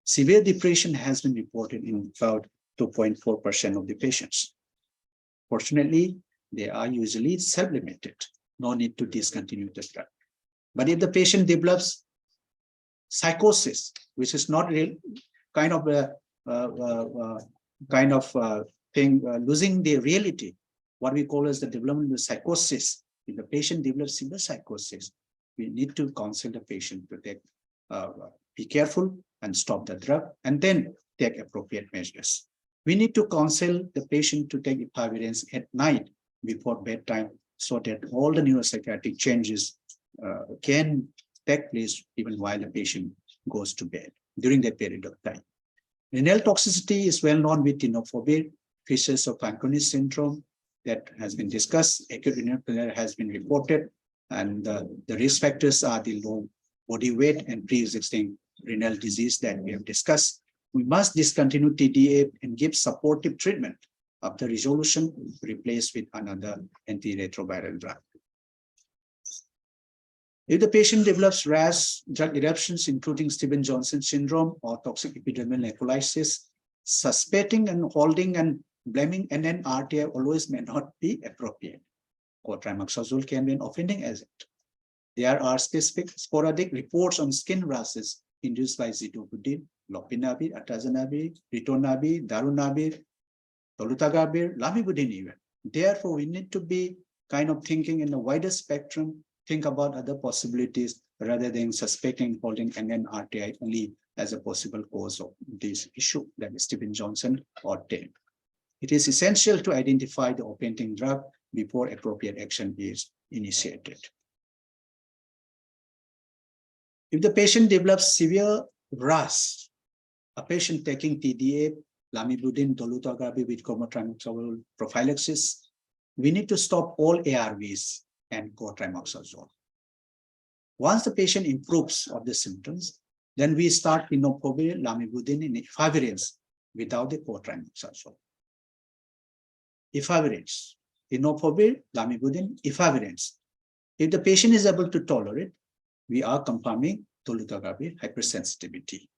Severe depression has been reported in about 2.4% of the patients. Fortunately, they are usually self-limited. No need to discontinue the drug. But if the patient develops psychosis, which is not real, kind of a thing, losing the reality, what we call as the development of psychosis. If the patient develops severe psychosis, we need to counsel the patient to take, be careful and stop the drug, and then take appropriate measures. We need to counsel the patient to take efavirenz at night before bedtime, so that all the neuropsychiatric changes can take place even while the patient goes to bed during that period of time. Renal toxicity is well known with tenofovir, features of Fanconi syndrome that has been discussed. Acute renal failure has been reported, and the risk factors are the low body weight and pre-existing renal disease that we have discussed. we must discontinue TDA and give supportive treatment after resolution, replaced with another antiretroviral drug. If the patient develops rash, drug eruptions, including Stevens-Johnson syndrome or toxic epidermal necrolysis, suspecting and holding and blaming an RTI always may not be appropriate. Cotrimoxazole can be an offending agent. There are specific sporadic reports on skin rashes induced by zidovudine, lopinavir, atazanavir, ritonavir, darunavir, dolutegravir, lamivudine even. Therefore, we need to be kind of thinking in a wider spectrum, think about other possibilities rather than suspecting holding an RTI only as a possible cause of this issue, that is Stevens-Johnson or TEM. It is essential to identify the offending drug before appropriate action is initiated. If the patient develops severe rash, a patient taking TDA, lamivudine, dolutegravir with cotrimoxazole prophylaxis, we need to stop all ARVs and cotrimoxazole. Once the patient improves of the symptoms, then we start tenofovir, lamivudine, and efavirenz without the cotrimoxazole. Efavirenz, tenofovir, lamivudine, efavirenz. If the patient is able to tolerate, we are confirming dolutegravir hypersensitivity.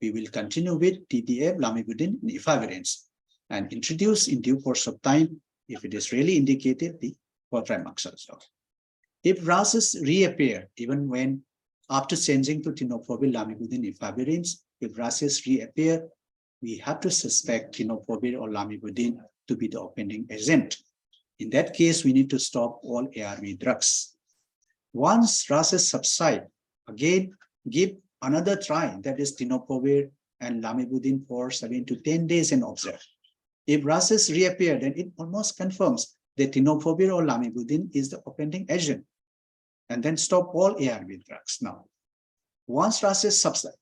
We will continue with TDF, lamivudine, and efavirenz, and introduce in due course of time, if it is really indicated, the cotrimoxazole. If rashes reappear, even when after changing to tenofovir, lamivudine, efavirenz, if rashes reappear, we have to suspect tenofovir or lamivudine to be the offending agent. In that case, we need to stop all ARV drugs. Once rashes subside, again, give another try, that is tenofovir and lamivudine for 7 to 10 days and observe. If rashes reappear, then it almost confirms that tenofovir or lamivudine is the offending agent. And then stop all ARV drugs now. Once rashes subside,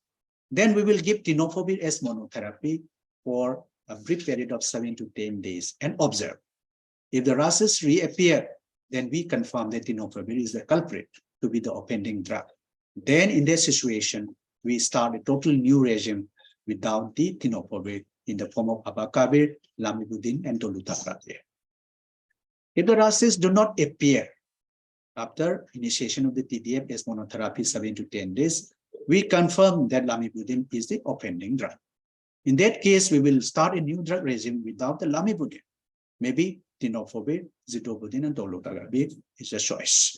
then we will give tenofovir as monotherapy for a brief period of 7 to 10 days and observe. If the rashes reappear, then we confirm that tenofovir is the culprit to be the offending drug. Then in this situation, we start a total new regime without the tenofovir in the form of abacavir, lamivudine, and dolutegravir. If the rashes do not appear after initiation of the TDF as monotherapy 7 to 10 days, we confirm that lamivudine is the offending drug. In that case, we will start a new drug regime without the lamivudine. Maybe tenofovir, zidovudine, and dolutegravir is a choice.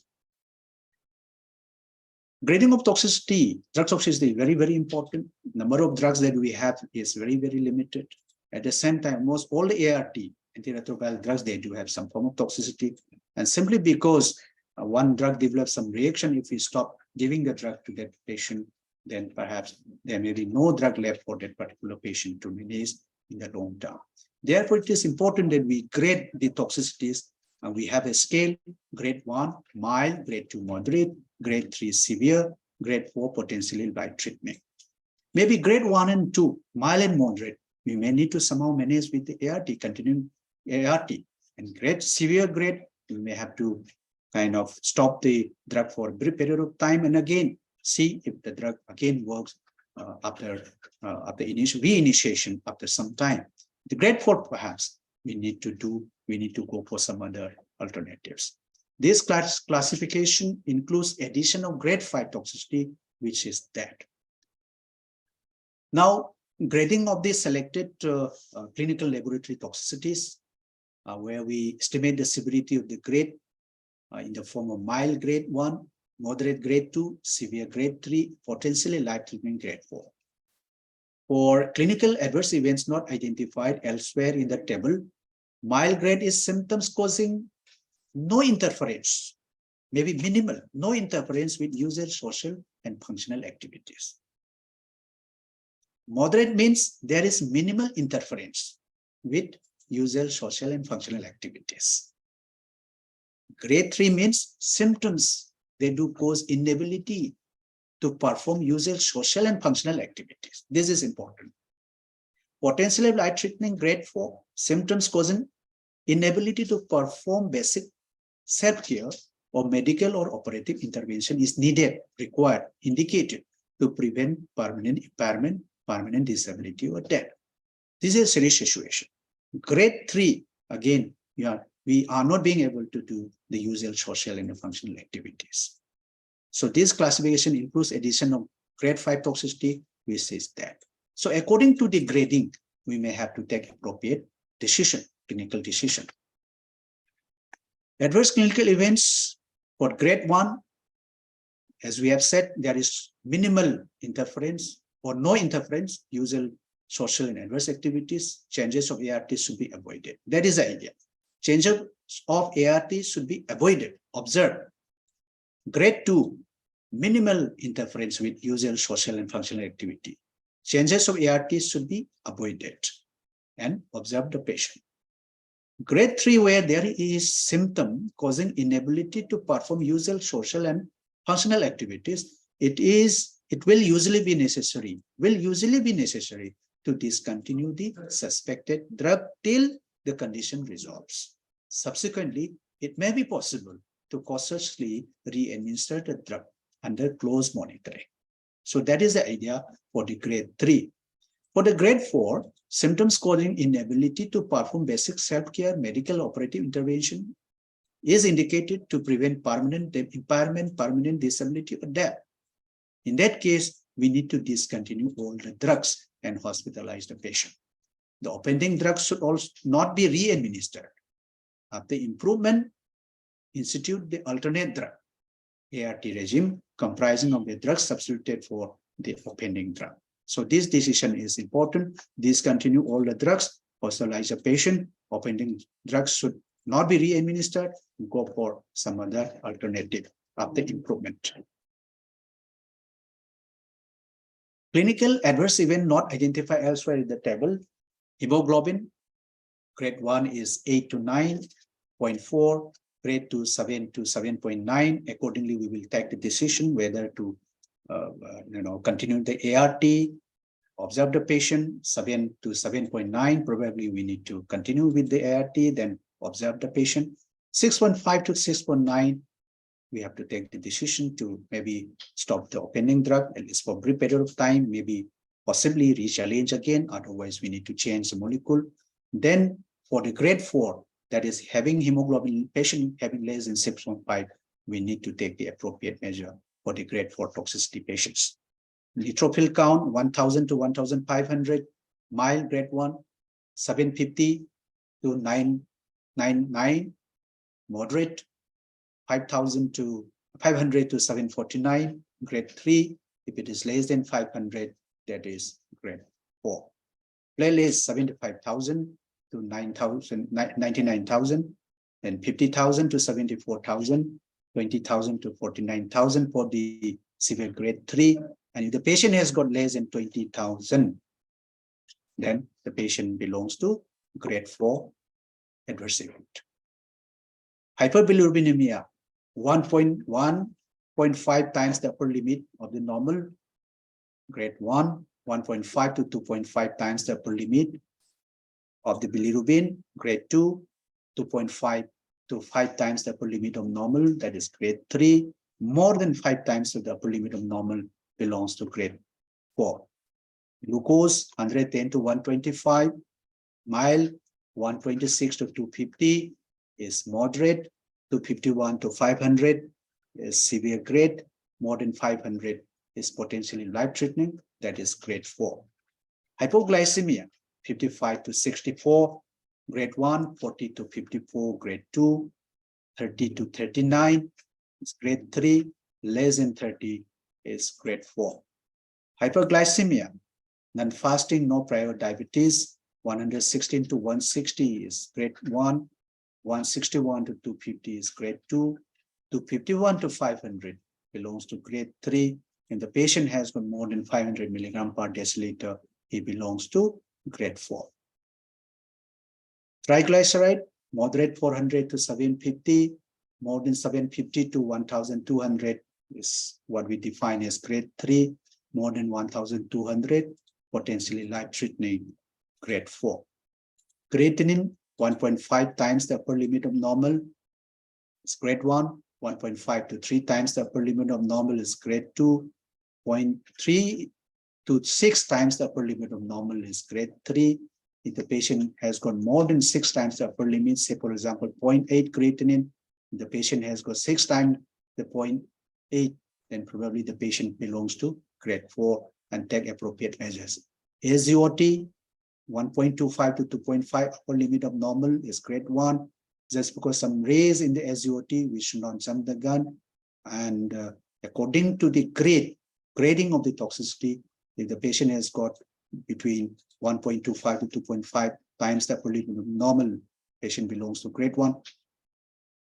Grading of toxicity, drug toxicity is very, very important. Number of drugs that we have is very, very limited. At the same time, most all the ART, antiretroviral drugs, they do have some form of toxicity. And simply because one drug develops some reaction, if we stop giving the drug to that patient, then perhaps there may be no drug left for that particular patient to manage in the long term. Therefore, it is important that we grade the toxicities. We have a scale: grade 1, mild; grade 2, moderate; grade 3, severe; grade 4, potentially life-threatening. Maybe grade 1 and 2, mild and moderate, we may need to somehow manage with the ART, continuing ART. And severe grade, we may have to kind of stop the drug for a brief period of time and again see if the drug again works after reinitiation after some time. The grade 4, perhaps we need to go for some other alternatives. This classification includes addition of grade 5 toxicity, which is that. Now, grading of the selected clinical laboratory toxicities, where we estimate the severity of the grade in the form of mild grade 1, moderate grade 2, severe grade 3, potentially life-threatening grade 4. For clinical adverse events not identified elsewhere in the table, mild grade is symptoms causing no interference, maybe minimal, no interference with usual social and functional activities. Moderate means there is minimal interference with usual social and functional activities. Grade 3 means symptoms, they do cause inability to perform usual social and functional activities. This is important. Potentially life-threatening grade 4, symptoms causing inability to perform basic self-care or medical or operative intervention is needed, required, indicated to prevent permanent impairment, permanent disability or death. This is a serious situation. Grade 3, again, we are not being able to do the usual social and functional activities. So this classification includes addition of grade 5 toxicity, which is death. So according to the grading, we may have to take appropriate decision, clinical decision. Adverse clinical events for grade 1, as we have said, there is minimal interference or no interference, usual social and adverse activities. Changes of ART should be avoided. That is the idea. Changes of ART should be avoided, observed. Grade 2, minimal interference with usual social and functional activity. Changes of ART should be avoided and observe the patient. Grade 3, where there is symptom causing inability to perform usual social and functional activities, it will usually be necessary to discontinue the suspected drug till the condition resolves. Subsequently, it may be possible to cautiously re-administer the drug under close monitoring. So that is the idea for the grade 3. For the grade 4, symptoms causing inability to perform basic self-care medical operative intervention is indicated to prevent permanent impairment, permanent disability, or death. In that case, we need to discontinue all the drugs and hospitalize the patient. The offending drugs should also not be re-administered. After improvement, institute the alternate drug, ART regime, comprising of the drugs substituted for the offending drug. So this decision is important. Discontinue all the drugs, hospitalize the patient. Offending drugs should not be re-administered. Go for some other alternative after improvement. Clinical adverse event not identified elsewhere in the table. Hemoglobin, grade 1 is 8 to 9.4, grade 2 7 to 7.9. Accordingly, we will take the decision whether to continue the ART, observe the patient. 7 to 7.9, probably we need to continue with the ART, then observe the patient. 6.5 to 6.9, we have to take the decision to maybe stop the offending drug, at least for a brief period of time, maybe possibly re-challenge again, otherwise we need to change the molecule. Then for the grade 4, that is having hemoglobin, patient having less than 6.5, we need to take the appropriate measure for the grade 4 toxicity patients. Neutrophil count 1000 to 1500, mild grade 1, 750 to 999, moderate 5,000 to 500 to 749, grade 3. If it is less than 500, that is grade 4. Platelets 75,000 to 99,000, then 50,000 to 74,000, 20,000 to 49,000 for the severe grade 3. And if the patient has got less than 20,000, then the patient belongs to grade 4 adverse event. Hyperbilirubinemia, 1.5 times the upper limit of the normal. Grade 1, 1.5 to 2.5 times the upper limit of the bilirubin. Grade 2, 2.5 to 5 times the upper limit of normal, that is grade 3. More than 5 times the upper limit of normal belongs to grade 4. Glucose 110 to 125, mild 126 to 250 is moderate, 251 to 500 is severe grade, more than 500 is potentially life-threatening, that is grade 4. Hypoglycemia 55 to 64, grade 1, 40 to 54, grade 2, 30 to 39 is grade 3, less than 30 is grade 4. Hyperglycemia, non-fasting, no prior diabetes, 116 to 160 is grade 1, 161 to 250 is grade 2, 251 to 500 belongs to grade 3, and the patient has got more than 500 milligram per deciliter, he belongs to grade 4. Triglyceride, moderate 400 to 750, more than 750 to 1,200 is what we define as grade 3, more than 1,200, potentially life-threatening, grade 4. Creatinine, 1.5 times the upper limit of normal is grade 1, 1.5 to 3 times the upper limit of normal is grade 2, 0.3 to 6 times the upper limit of normal is grade 3. If the patient has got more than 6 times the upper limit, say for example 0.8 creatinine, the patient has got 6 times the 0.8, then probably the patient belongs to grade 4 and take appropriate measures. SGOT 1.25 to 2.5 upper limit of normal is grade 1. Just because some raise in the SGOT, we should not jump the gun. And according to the grading of the toxicity, if the patient has got between 1.25 to 2.5 times the upper limit of normal, patient belongs to grade 1.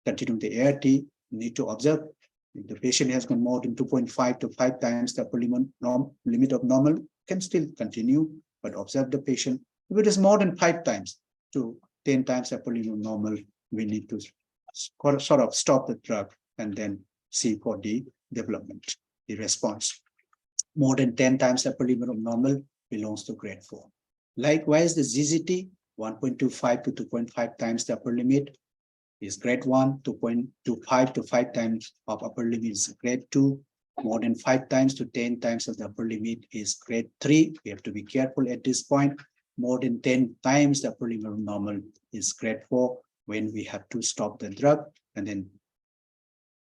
Continuing the ART, need to observe. If the patient has got more than 2.5 to 5 times the upper limit of normal, can still continue, but observe the patient. If it is more than 5 times to 10 times the upper limit of normal, we need to sort of stop the drug and then see for the development, the response. More than 10 times the upper limit of normal belongs to grade 4. Likewise, the ZZT 1.25 to 2.5 times the upper limit is grade 1, 2.25 to 5 times of upper limit is grade 2, more than 5 times to 10 times of the upper limit is grade 3. We have to be careful at this point. More than 10 times the upper limit of normal is grade 4, when we have to stop the drug and then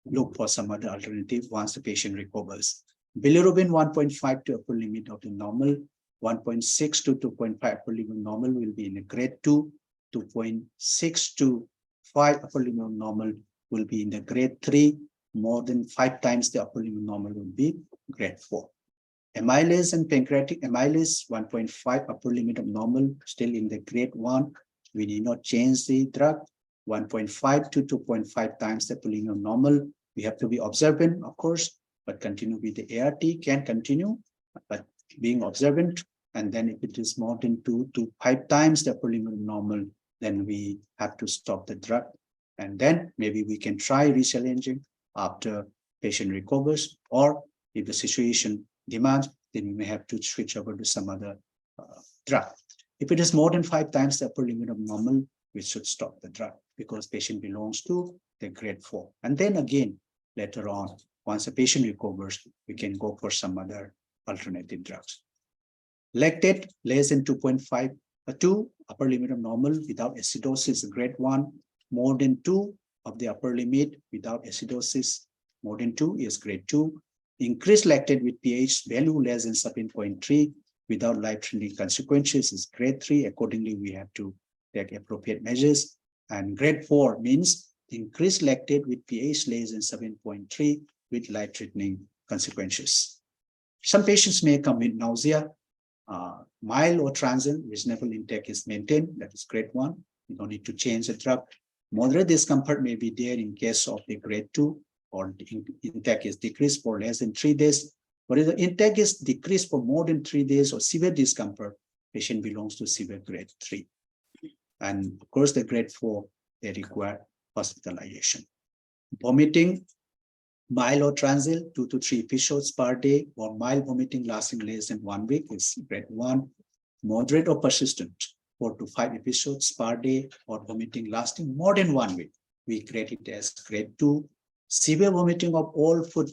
look for some other alternative once the patient recovers. Bilirubin 1.5 to upper limit of the normal, 1.6 to 2.5 upper limit normal will be in a grade 2, 2.6 to 5 upper limit normal will be in the grade 3, more than 5 times the upper limit normal will be grade 4. Amylase and pancreatic amylase 1.5 upper limit of normal still in the grade 1. We need not change the drug. 1.5 to 2.5 times the upper limit of normal. We have to be observant, of course, but continue with the ART, can continue, but being observant. And then if it is more than 2 to 5 times the upper limit of normal, then we have to stop the drug. And then maybe we can try rechallenging after patient recovers, or if the situation demands, then we may have to switch over to some other drug. If it is more than 5 times the upper limit of normal, we should stop the drug because patient belongs to the grade 4. And then again, later on, once the patient recovers, we can go for some other alternative drugs. Lactate less than 2.5, 2 upper limit of normal without acidosis, grade 1. More than 2 of the upper limit without acidosis, more than 2 is grade 2. Increased lactate with pH value less than 7.3 without life-threatening consequences is grade 3. Accordingly, we have to take appropriate measures. And grade 4 means increased lactate with pH less than 7.3 with life-threatening consequences. Some patients may come with nausea, mild or transient, reasonable intake is maintained, that is grade 1. You don't need to change the drug. Moderate discomfort may be there in case of the grade 2, or the intake is decreased for less than 3 days. But if the intake is decreased for more than 3 days or severe discomfort, patient belongs to severe grade 3. And of course, the grade 4, they require hospitalization. Vomiting, mild or transient, 2 to 3 episodes per day, or mild vomiting lasting less than 1 week is grade 1. Moderate or persistent, 4 to 5 episodes per day, or vomiting lasting more than 1 week, we grade it as grade 2. Severe vomiting of all food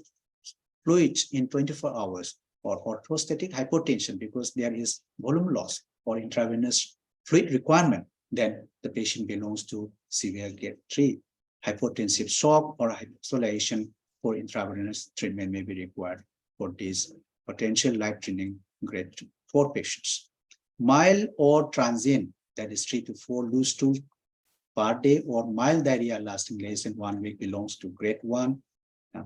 fluids in 24 hours, or orthostatic hypotension because there is volume loss or intravenous fluid requirement, then the patient belongs to severe grade 3. Hypotensive shock or hypoxylation for intravenous treatment may be required for these potential life-threatening grade 4 patients. Mild or transient, that is 3 to 4 loose stool per day, or mild diarrhea lasting less than 1 week belongs to grade 1.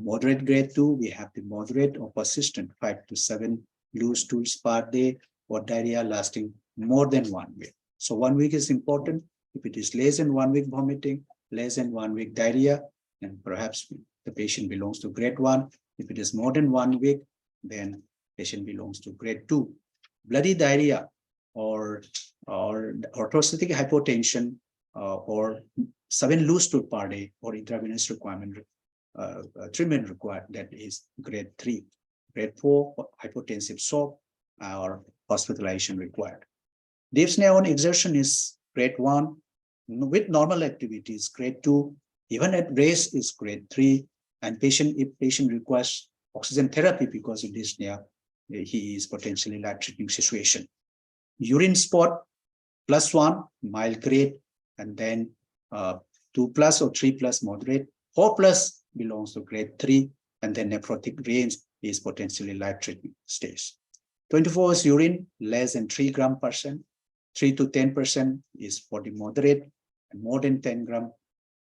Moderate grade 2, we have the moderate or persistent 5 to 7 loose stools per day, or diarrhea lasting more than 1 week. So 1 week is important. If it is less than 1 week vomiting, less than 1 week diarrhea, then perhaps the patient belongs to grade 1. If it is more than 1 week, then patient belongs to grade 2. Bloody diarrhea or orthostatic hypotension or 7 loose stool per day, or intravenous requirement treatment required, that is grade 3. Grade 4, hypotensive shock or hospitalization required. Dyspnea on exertion is grade 1. With normal activities, grade 2. Even at rest is grade 3. And if patient requires oxygen therapy because of dyspnea, he is potentially life-threatening situation. Urine spot +1, mild grade, and then 2+ or 3+ moderate. 4+ belongs to grade 3, and then nephrotic range is potentially life-threatening stage. 24 hours urine less than 3 gram per cent, 3 to 10% is for the moderate, and more than 10 gram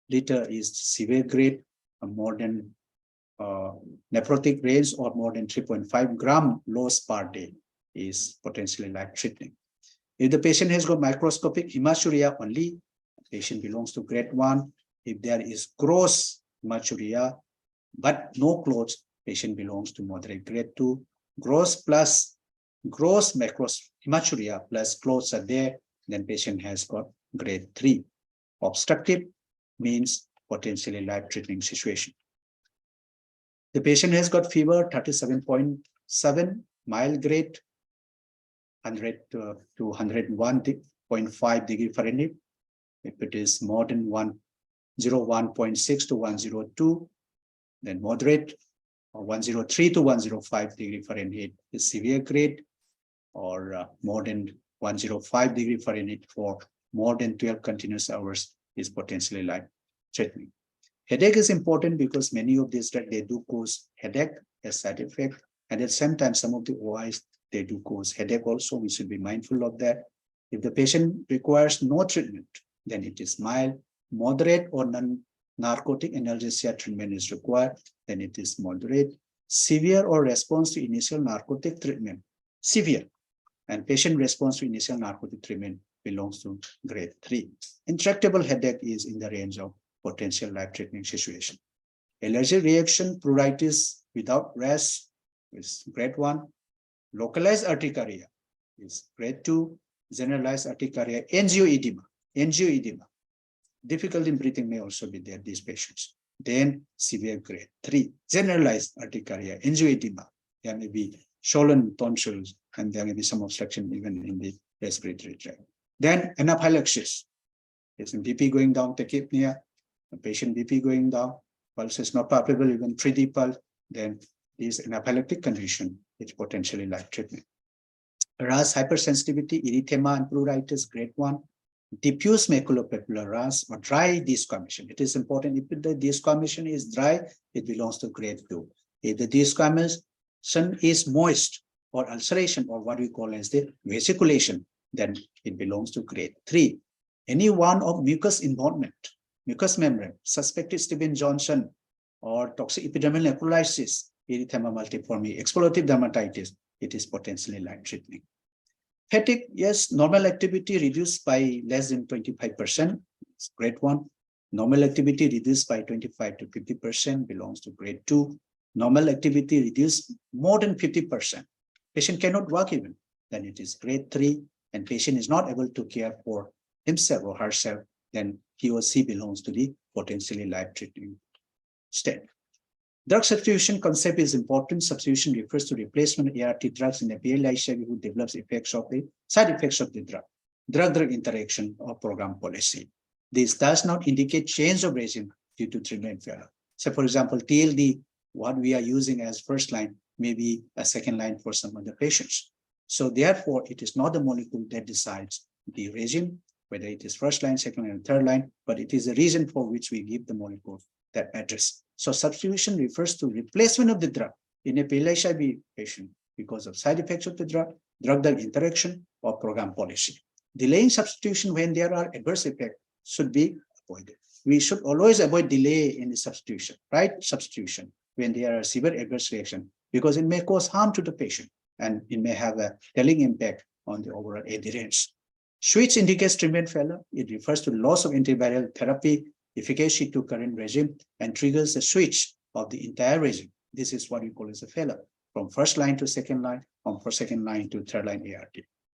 liter is severe grade, and more than nephrotic range or more than 3.5 gram loss per day is potentially life-threatening. If the patient has got microscopic hematuria only, patient belongs to grade 1. If there is gross hematuria but no clots, patient belongs to moderate grade 2. Gross macros hematuria plus clots are there, then patient has got grade 3. Obstructive means potentially life-threatening situation. The patient has got fever 37.7, mild grade, 100 to 101.5 degree Fahrenheit. If it is more than 101.6 to 102, then moderate, or 103 to 105 degree Fahrenheit is severe grade, or more than 105 degree Fahrenheit for more than 12 continuous hours is potentially life-threatening. Headache is important because many of these drugs, they do cause headache as side effect, and at the same time, some of the OIs, they do cause headache also. We should be mindful of that. If the patient requires no treatment, then it is mild. Moderate or non-narcotic analgesia treatment is required, then it is moderate. Severe or response to initial narcotic treatment, severe, and patient response to initial narcotic treatment belongs to grade 3. Intractable headache is in the range of potential life-threatening situation. Allergic reaction, pruritus without rash is grade 1. Localized urticaria is grade 2. Generalized urticaria, angioedema. Difficulty in breathing may also be there, these patients. Then severe grade 3. Generalized urticaria, angioedema. There may be swollen tonsils, and there may be some obstruction even in the respiratory tract. Then anaphylaxis. There's BP going down, tachypnea, the patient BP going down, pulse is not palpable, even 3D pulse, then this anaphylactic condition is potentially life-threatening. RAS hypersensitivity, erythema and pruritus, grade 1. Diffuse maculopapular RAS or dry desquamation. It is important. If the desquamation is dry, it belongs to grade 2. If the desquamation is moist or ulceration, or what we call as the vesiculation, then it belongs to grade 3. Any one of mucus involvement, mucous membrane, suspected Stevens-Johnson, or toxic epidermal necrolysis, erythema multiforme, explorative dermatitis, it is potentially life-threatening. Fatigue, yes, normal activity reduced by less than 25%, it's grade 1. Normal activity reduced by 25 to 50% belongs to grade 2. Normal activity reduced more than 50%. Patient cannot walk even, then it is grade 3, and patient is not able to care for himself or herself, then he or she belongs to the potentially life-threatening state. Drug substitution concept is important. Substitution refers to replacement of ART drugs in a PL-HIV who develops effects of the side effects of the drug. Drug-drug interaction or program policy. This does not indicate change of regime due to treatment failure. So, for example, TLD, what we are using as first line, may be a second line for some other patients. So, therefore, it is not the molecule that decides the regime, whether it is first line, second line, and third line, but it is the reason for which we give the molecule that address. So substitution refers to replacement of the drug in a PL-HIV patient because of side effects of the drug, drug-drug interaction, or program policy. Delaying substitution when there are adverse effects should be avoided. We should always avoid delay in the substitution, right? Substitution when there are severe adverse reaction, because it may cause harm to the patient and it may have a telling impact on the overall adherence. Switch indicates treatment failure. It refers to loss of antiviral therapy efficacy to current regime and triggers a switch of the entire regime. This is what we call as a failure, from first line to second line, from second line to third line ART.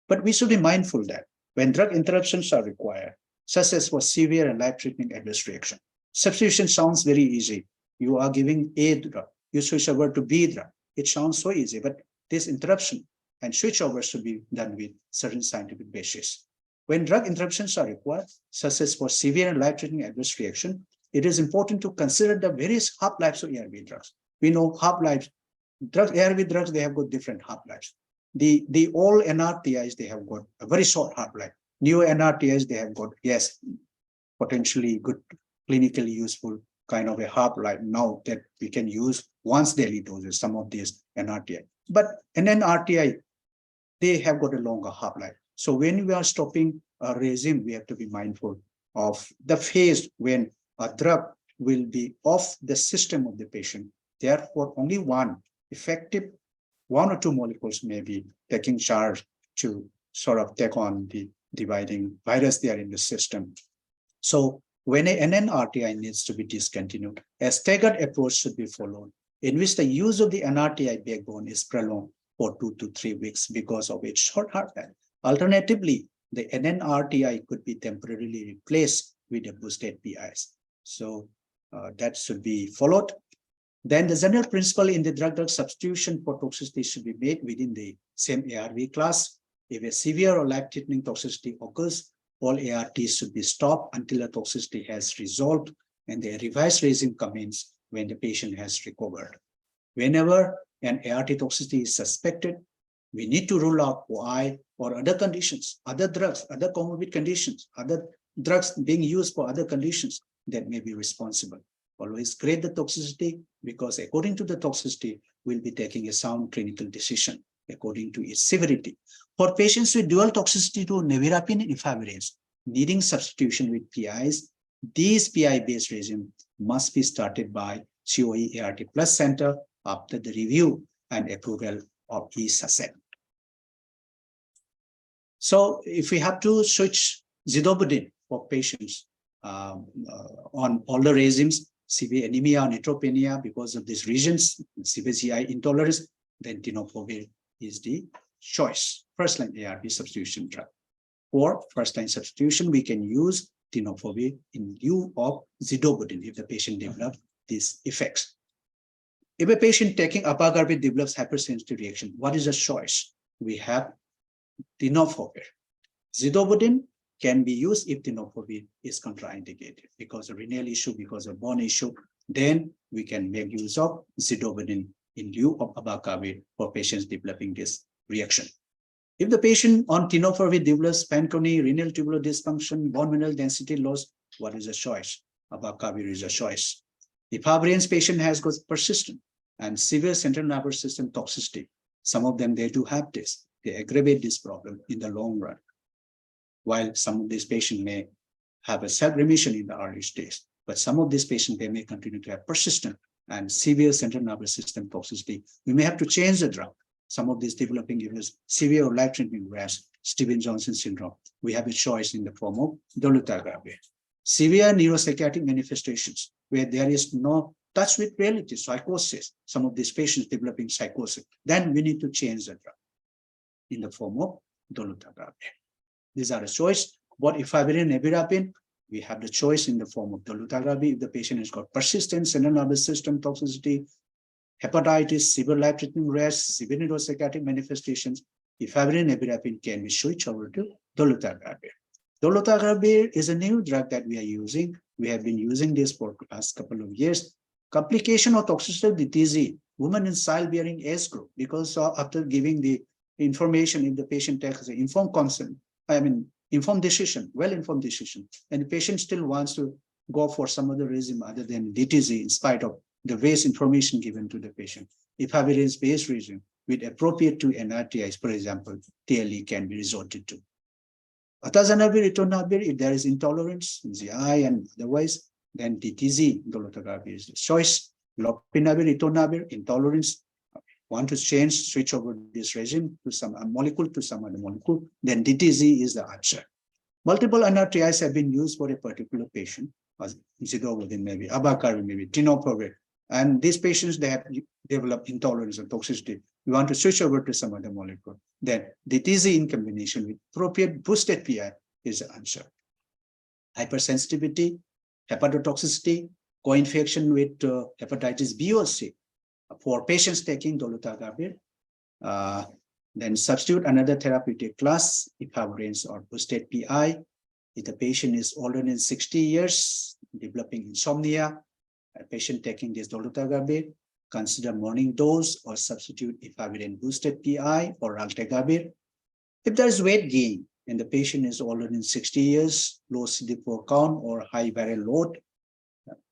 But we should be mindful that when drug interruptions are required, such as for severe and life-threatening adverse reaction, substitution sounds very easy. You are giving A drug, you switch over to B drug. It sounds so easy, but this interruption and switchover should be done with certain scientific basis. When drug interruptions are required, such as for severe and life-threatening adverse reaction, it is important to consider the various half-lives of ARV drugs. We know half-lives drugs, ARV drugs, they have got different half-lives. The all NRTIs, they have got a very short half-life. New NRTIs, they have got, yes, potentially good, clinically useful kind of a half-life now that we can use once daily doses, some of these NRTI. But an NRTI, they have got a longer half-life. So when we are stopping a regime, we have to be mindful of the phase when a drug will be off the system of the patient. Therefore, only one effective, one or two molecules may be taking charge to sort of take on the dividing virus there in the system. So when an NRTI needs to be discontinued, a staggered approach should be followed, in which the use of the NRTI backbone is prolonged for 2 to 3 weeks because of its short half-life. Alternatively, the NNRTI could be temporarily replaced with a boosted PIs. So that should be followed. Then the general principle in the drug-drug substitution for toxicity should be made within the same ARV class. If a severe or life-threatening toxicity occurs, all ARTs should be stopped until the toxicity has resolved and the revised regime commences when the patient has recovered. Whenever an ART toxicity is suspected, we need to rule out OI or other conditions, other drugs, other comorbid conditions, other drugs being used for other conditions that may be responsible. Always grade the toxicity, because according to the toxicity, we'll be taking a sound clinical decision according to its severity. For patients with dual toxicity to nevirapine and efavirenz, needing substitution with PIs, these PI-based regime must be started by COE ART Plus Center after the review and approval of ESASEN. So if we have to switch zidovudine for patients on all the regimes, severe anemia or neutropenia because of these regions, severe GI intolerance, then tenofovir is the choice, first-line ARV substitution drug. For first-line substitution, we can use tenofovir in lieu of zidovudine if the patient develops these effects. If a patient taking apagarvir develops hypersensitive reaction, what is the choice? We have tenofovir. Zidovudine can be used if tenofovir is contraindicated because of renal issue, because of bone issue. Then we can make use of zidovudine in lieu of apagarvir for patients developing this reaction. If the patient on tenofovir develops Fanconi, renal tubular dysfunction, bone mineral density loss, what is the choice? Apagarvir is a choice. If efavirenz patient has got persistent and severe central nervous system toxicity, some of them, they do have this. They aggravate this problem in the long run. While some of these patients may have a self-remission in the early stage, but some of these patients, they may continue to have persistent and severe central nervous system toxicity. We may have to change the drug. Some of these developing illness, severe or life-threatening rash, Stevens-Johnson syndrome, we have a choice in the form of dolutegravir. Severe neuropsychiatric manifestations, where there is no touch with reality, psychosis, some of these patients developing psychosis, then we need to change the drug in the form of dolutegravir. These are the choice. What efavirenz and nevirapine, we have the choice in the form of dolutegravir if the patient has got persistent central nervous system toxicity, hepatitis, severe life-threatening rash, severe neuropsychiatric manifestations. Efavirenz and nevirapine can be switched over to dolutegravir. Dolutegravir is a new drug that we are using. We have been using this for the last couple of years. Complication of toxicity of the disease, women in childbearing age group, because after giving the information, if the patient takes an informed consent, informed decision, well-informed decision, and the patient still wants to go for some other reason other than DTZ in spite of the various information given to the patient. If evidence-based reason with appropriate to NRTIs, for example, TLE can be resorted to. Atazanavir, ritonavir, if there is intolerance, GI and otherwise, then DTZ, dolutegravir is the choice. Lopinavir, ritonavir, intolerance, want to change, switch over this regime to some molecule to some other molecule, then DTZ is the answer. Multiple NRTIs have been used for a particular patient, as zidovudine maybe, apagarvir maybe, tenofovir, and these patients, they have developed intolerance and toxicity. We want to switch over to some other molecule. Then DTZ in combination with appropriate boosted PI is the answer. Hypersensitivity, hepatotoxicity, co-infection with hepatitis B or C. For patients taking dolutegravir, then substitute another therapeutic class, efavirenz or boosted PI. If the patient is older than 60 years, developing insomnia, a patient taking this dolutegravir, consider morning dose or substitute efavirenz boosted PI or raltegravir. If there is weight gain and the patient is already in 60 years, low CD4 count or high viral load,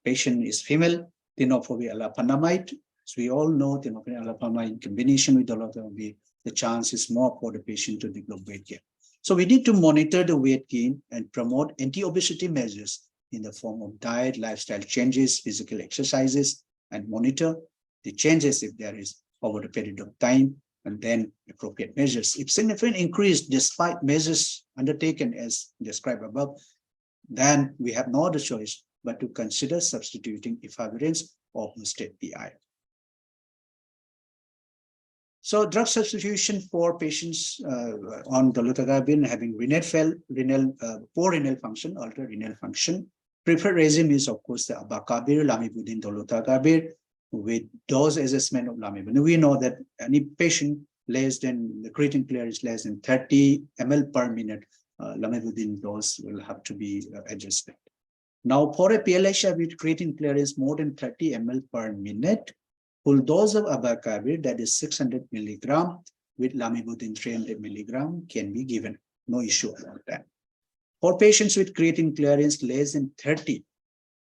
patient is female, tenofovir alafenamide. So we all know tenofovir alafenamide in combination with dolutegravir, the chance is more for the patient to develop weight gain. So we need to monitor the weight gain and promote anti-obesity measures in the form of diet, lifestyle changes, physical exercises, and monitor the changes if there is over the period of time, and then appropriate measures. If significant increase despite measures undertaken as described above, then we have no other choice but to consider substituting efavirenz or boosted PI. So drug substitution for patients on dolutegravir having poor renal function, altered renal function. Preferred regimen is of course the abacavir, lamivudine, dolutegravir with dose assessment of lamivudine. We know that any patient less than the creatine clearance less than 30 ml per minute, lamivudine dose will have to be adjusted. Now for a PLHI with creatine clearance more than 30 ml per minute, full dose of abacavir, that is 600 milligram with lamivudine 300 milligram can be given. No issue about that. For patients with creatine clearance less than 30,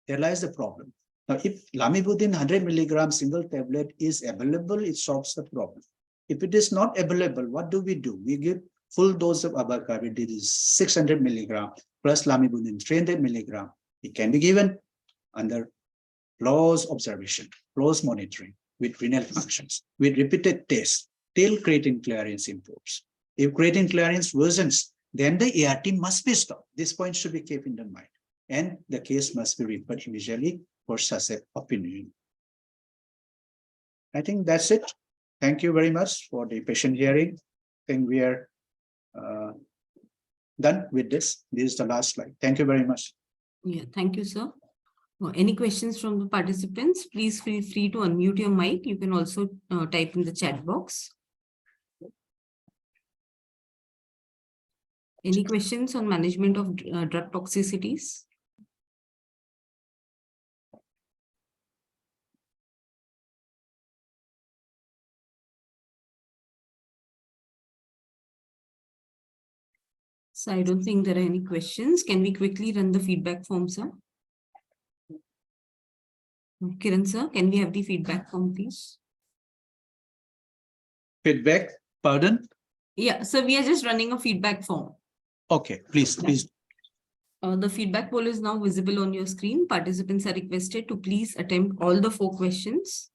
there lies the problem. Now, if lamivudine 100 milligram single tablet is available, it solves the problem. If it is not available, what do? We give full dose of abacavir, that is 600 milligram plus lamivudine 300 milligram. It can be given under close observation, close monitoring with renal functions, with repeated tests till creatine clearance improves. If creatine clearance worsens, then the ART must be stopped. This point should be kept in the mind. And the case must be referred immediately for such an opinion. I think that's it. Thank you very much for the patient hearing. I think we are done with this. This is the last slide. Thank you very much. Yeah, thank you, sir. Any questions from the participants? Please feel free to unmute your mic. You can also type in the chat box. Any questions on management of drug toxicities? So I don't think there are any questions. Can we quickly run the feedback form, sir? Kiran, sir, can we have the feedback form, please? Feedback, pardon? Yeah, so we are just running a feedback form. Okay, please, please. The feedback poll is now visible on your screen. Participants are requested to please attempt all the 4 questions.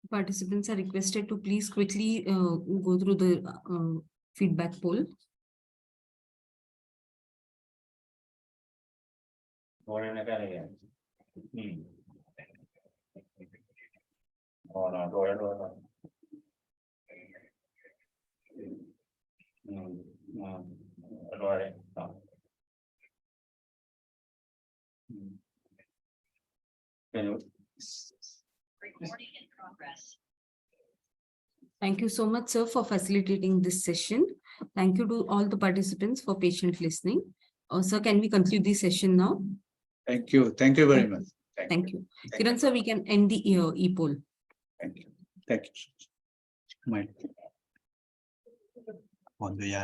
Participants are requested to please quickly go through the feedback poll. Recording in progress. Thank you so much, sir, for facilitating this session. Thank you to all the participants for patient listening. Sir, can we conclude the session now? Thank you. Thank you very much. Thank you. Kiran, sir, we can end the e-poll. Thank you. Thank you. My. On the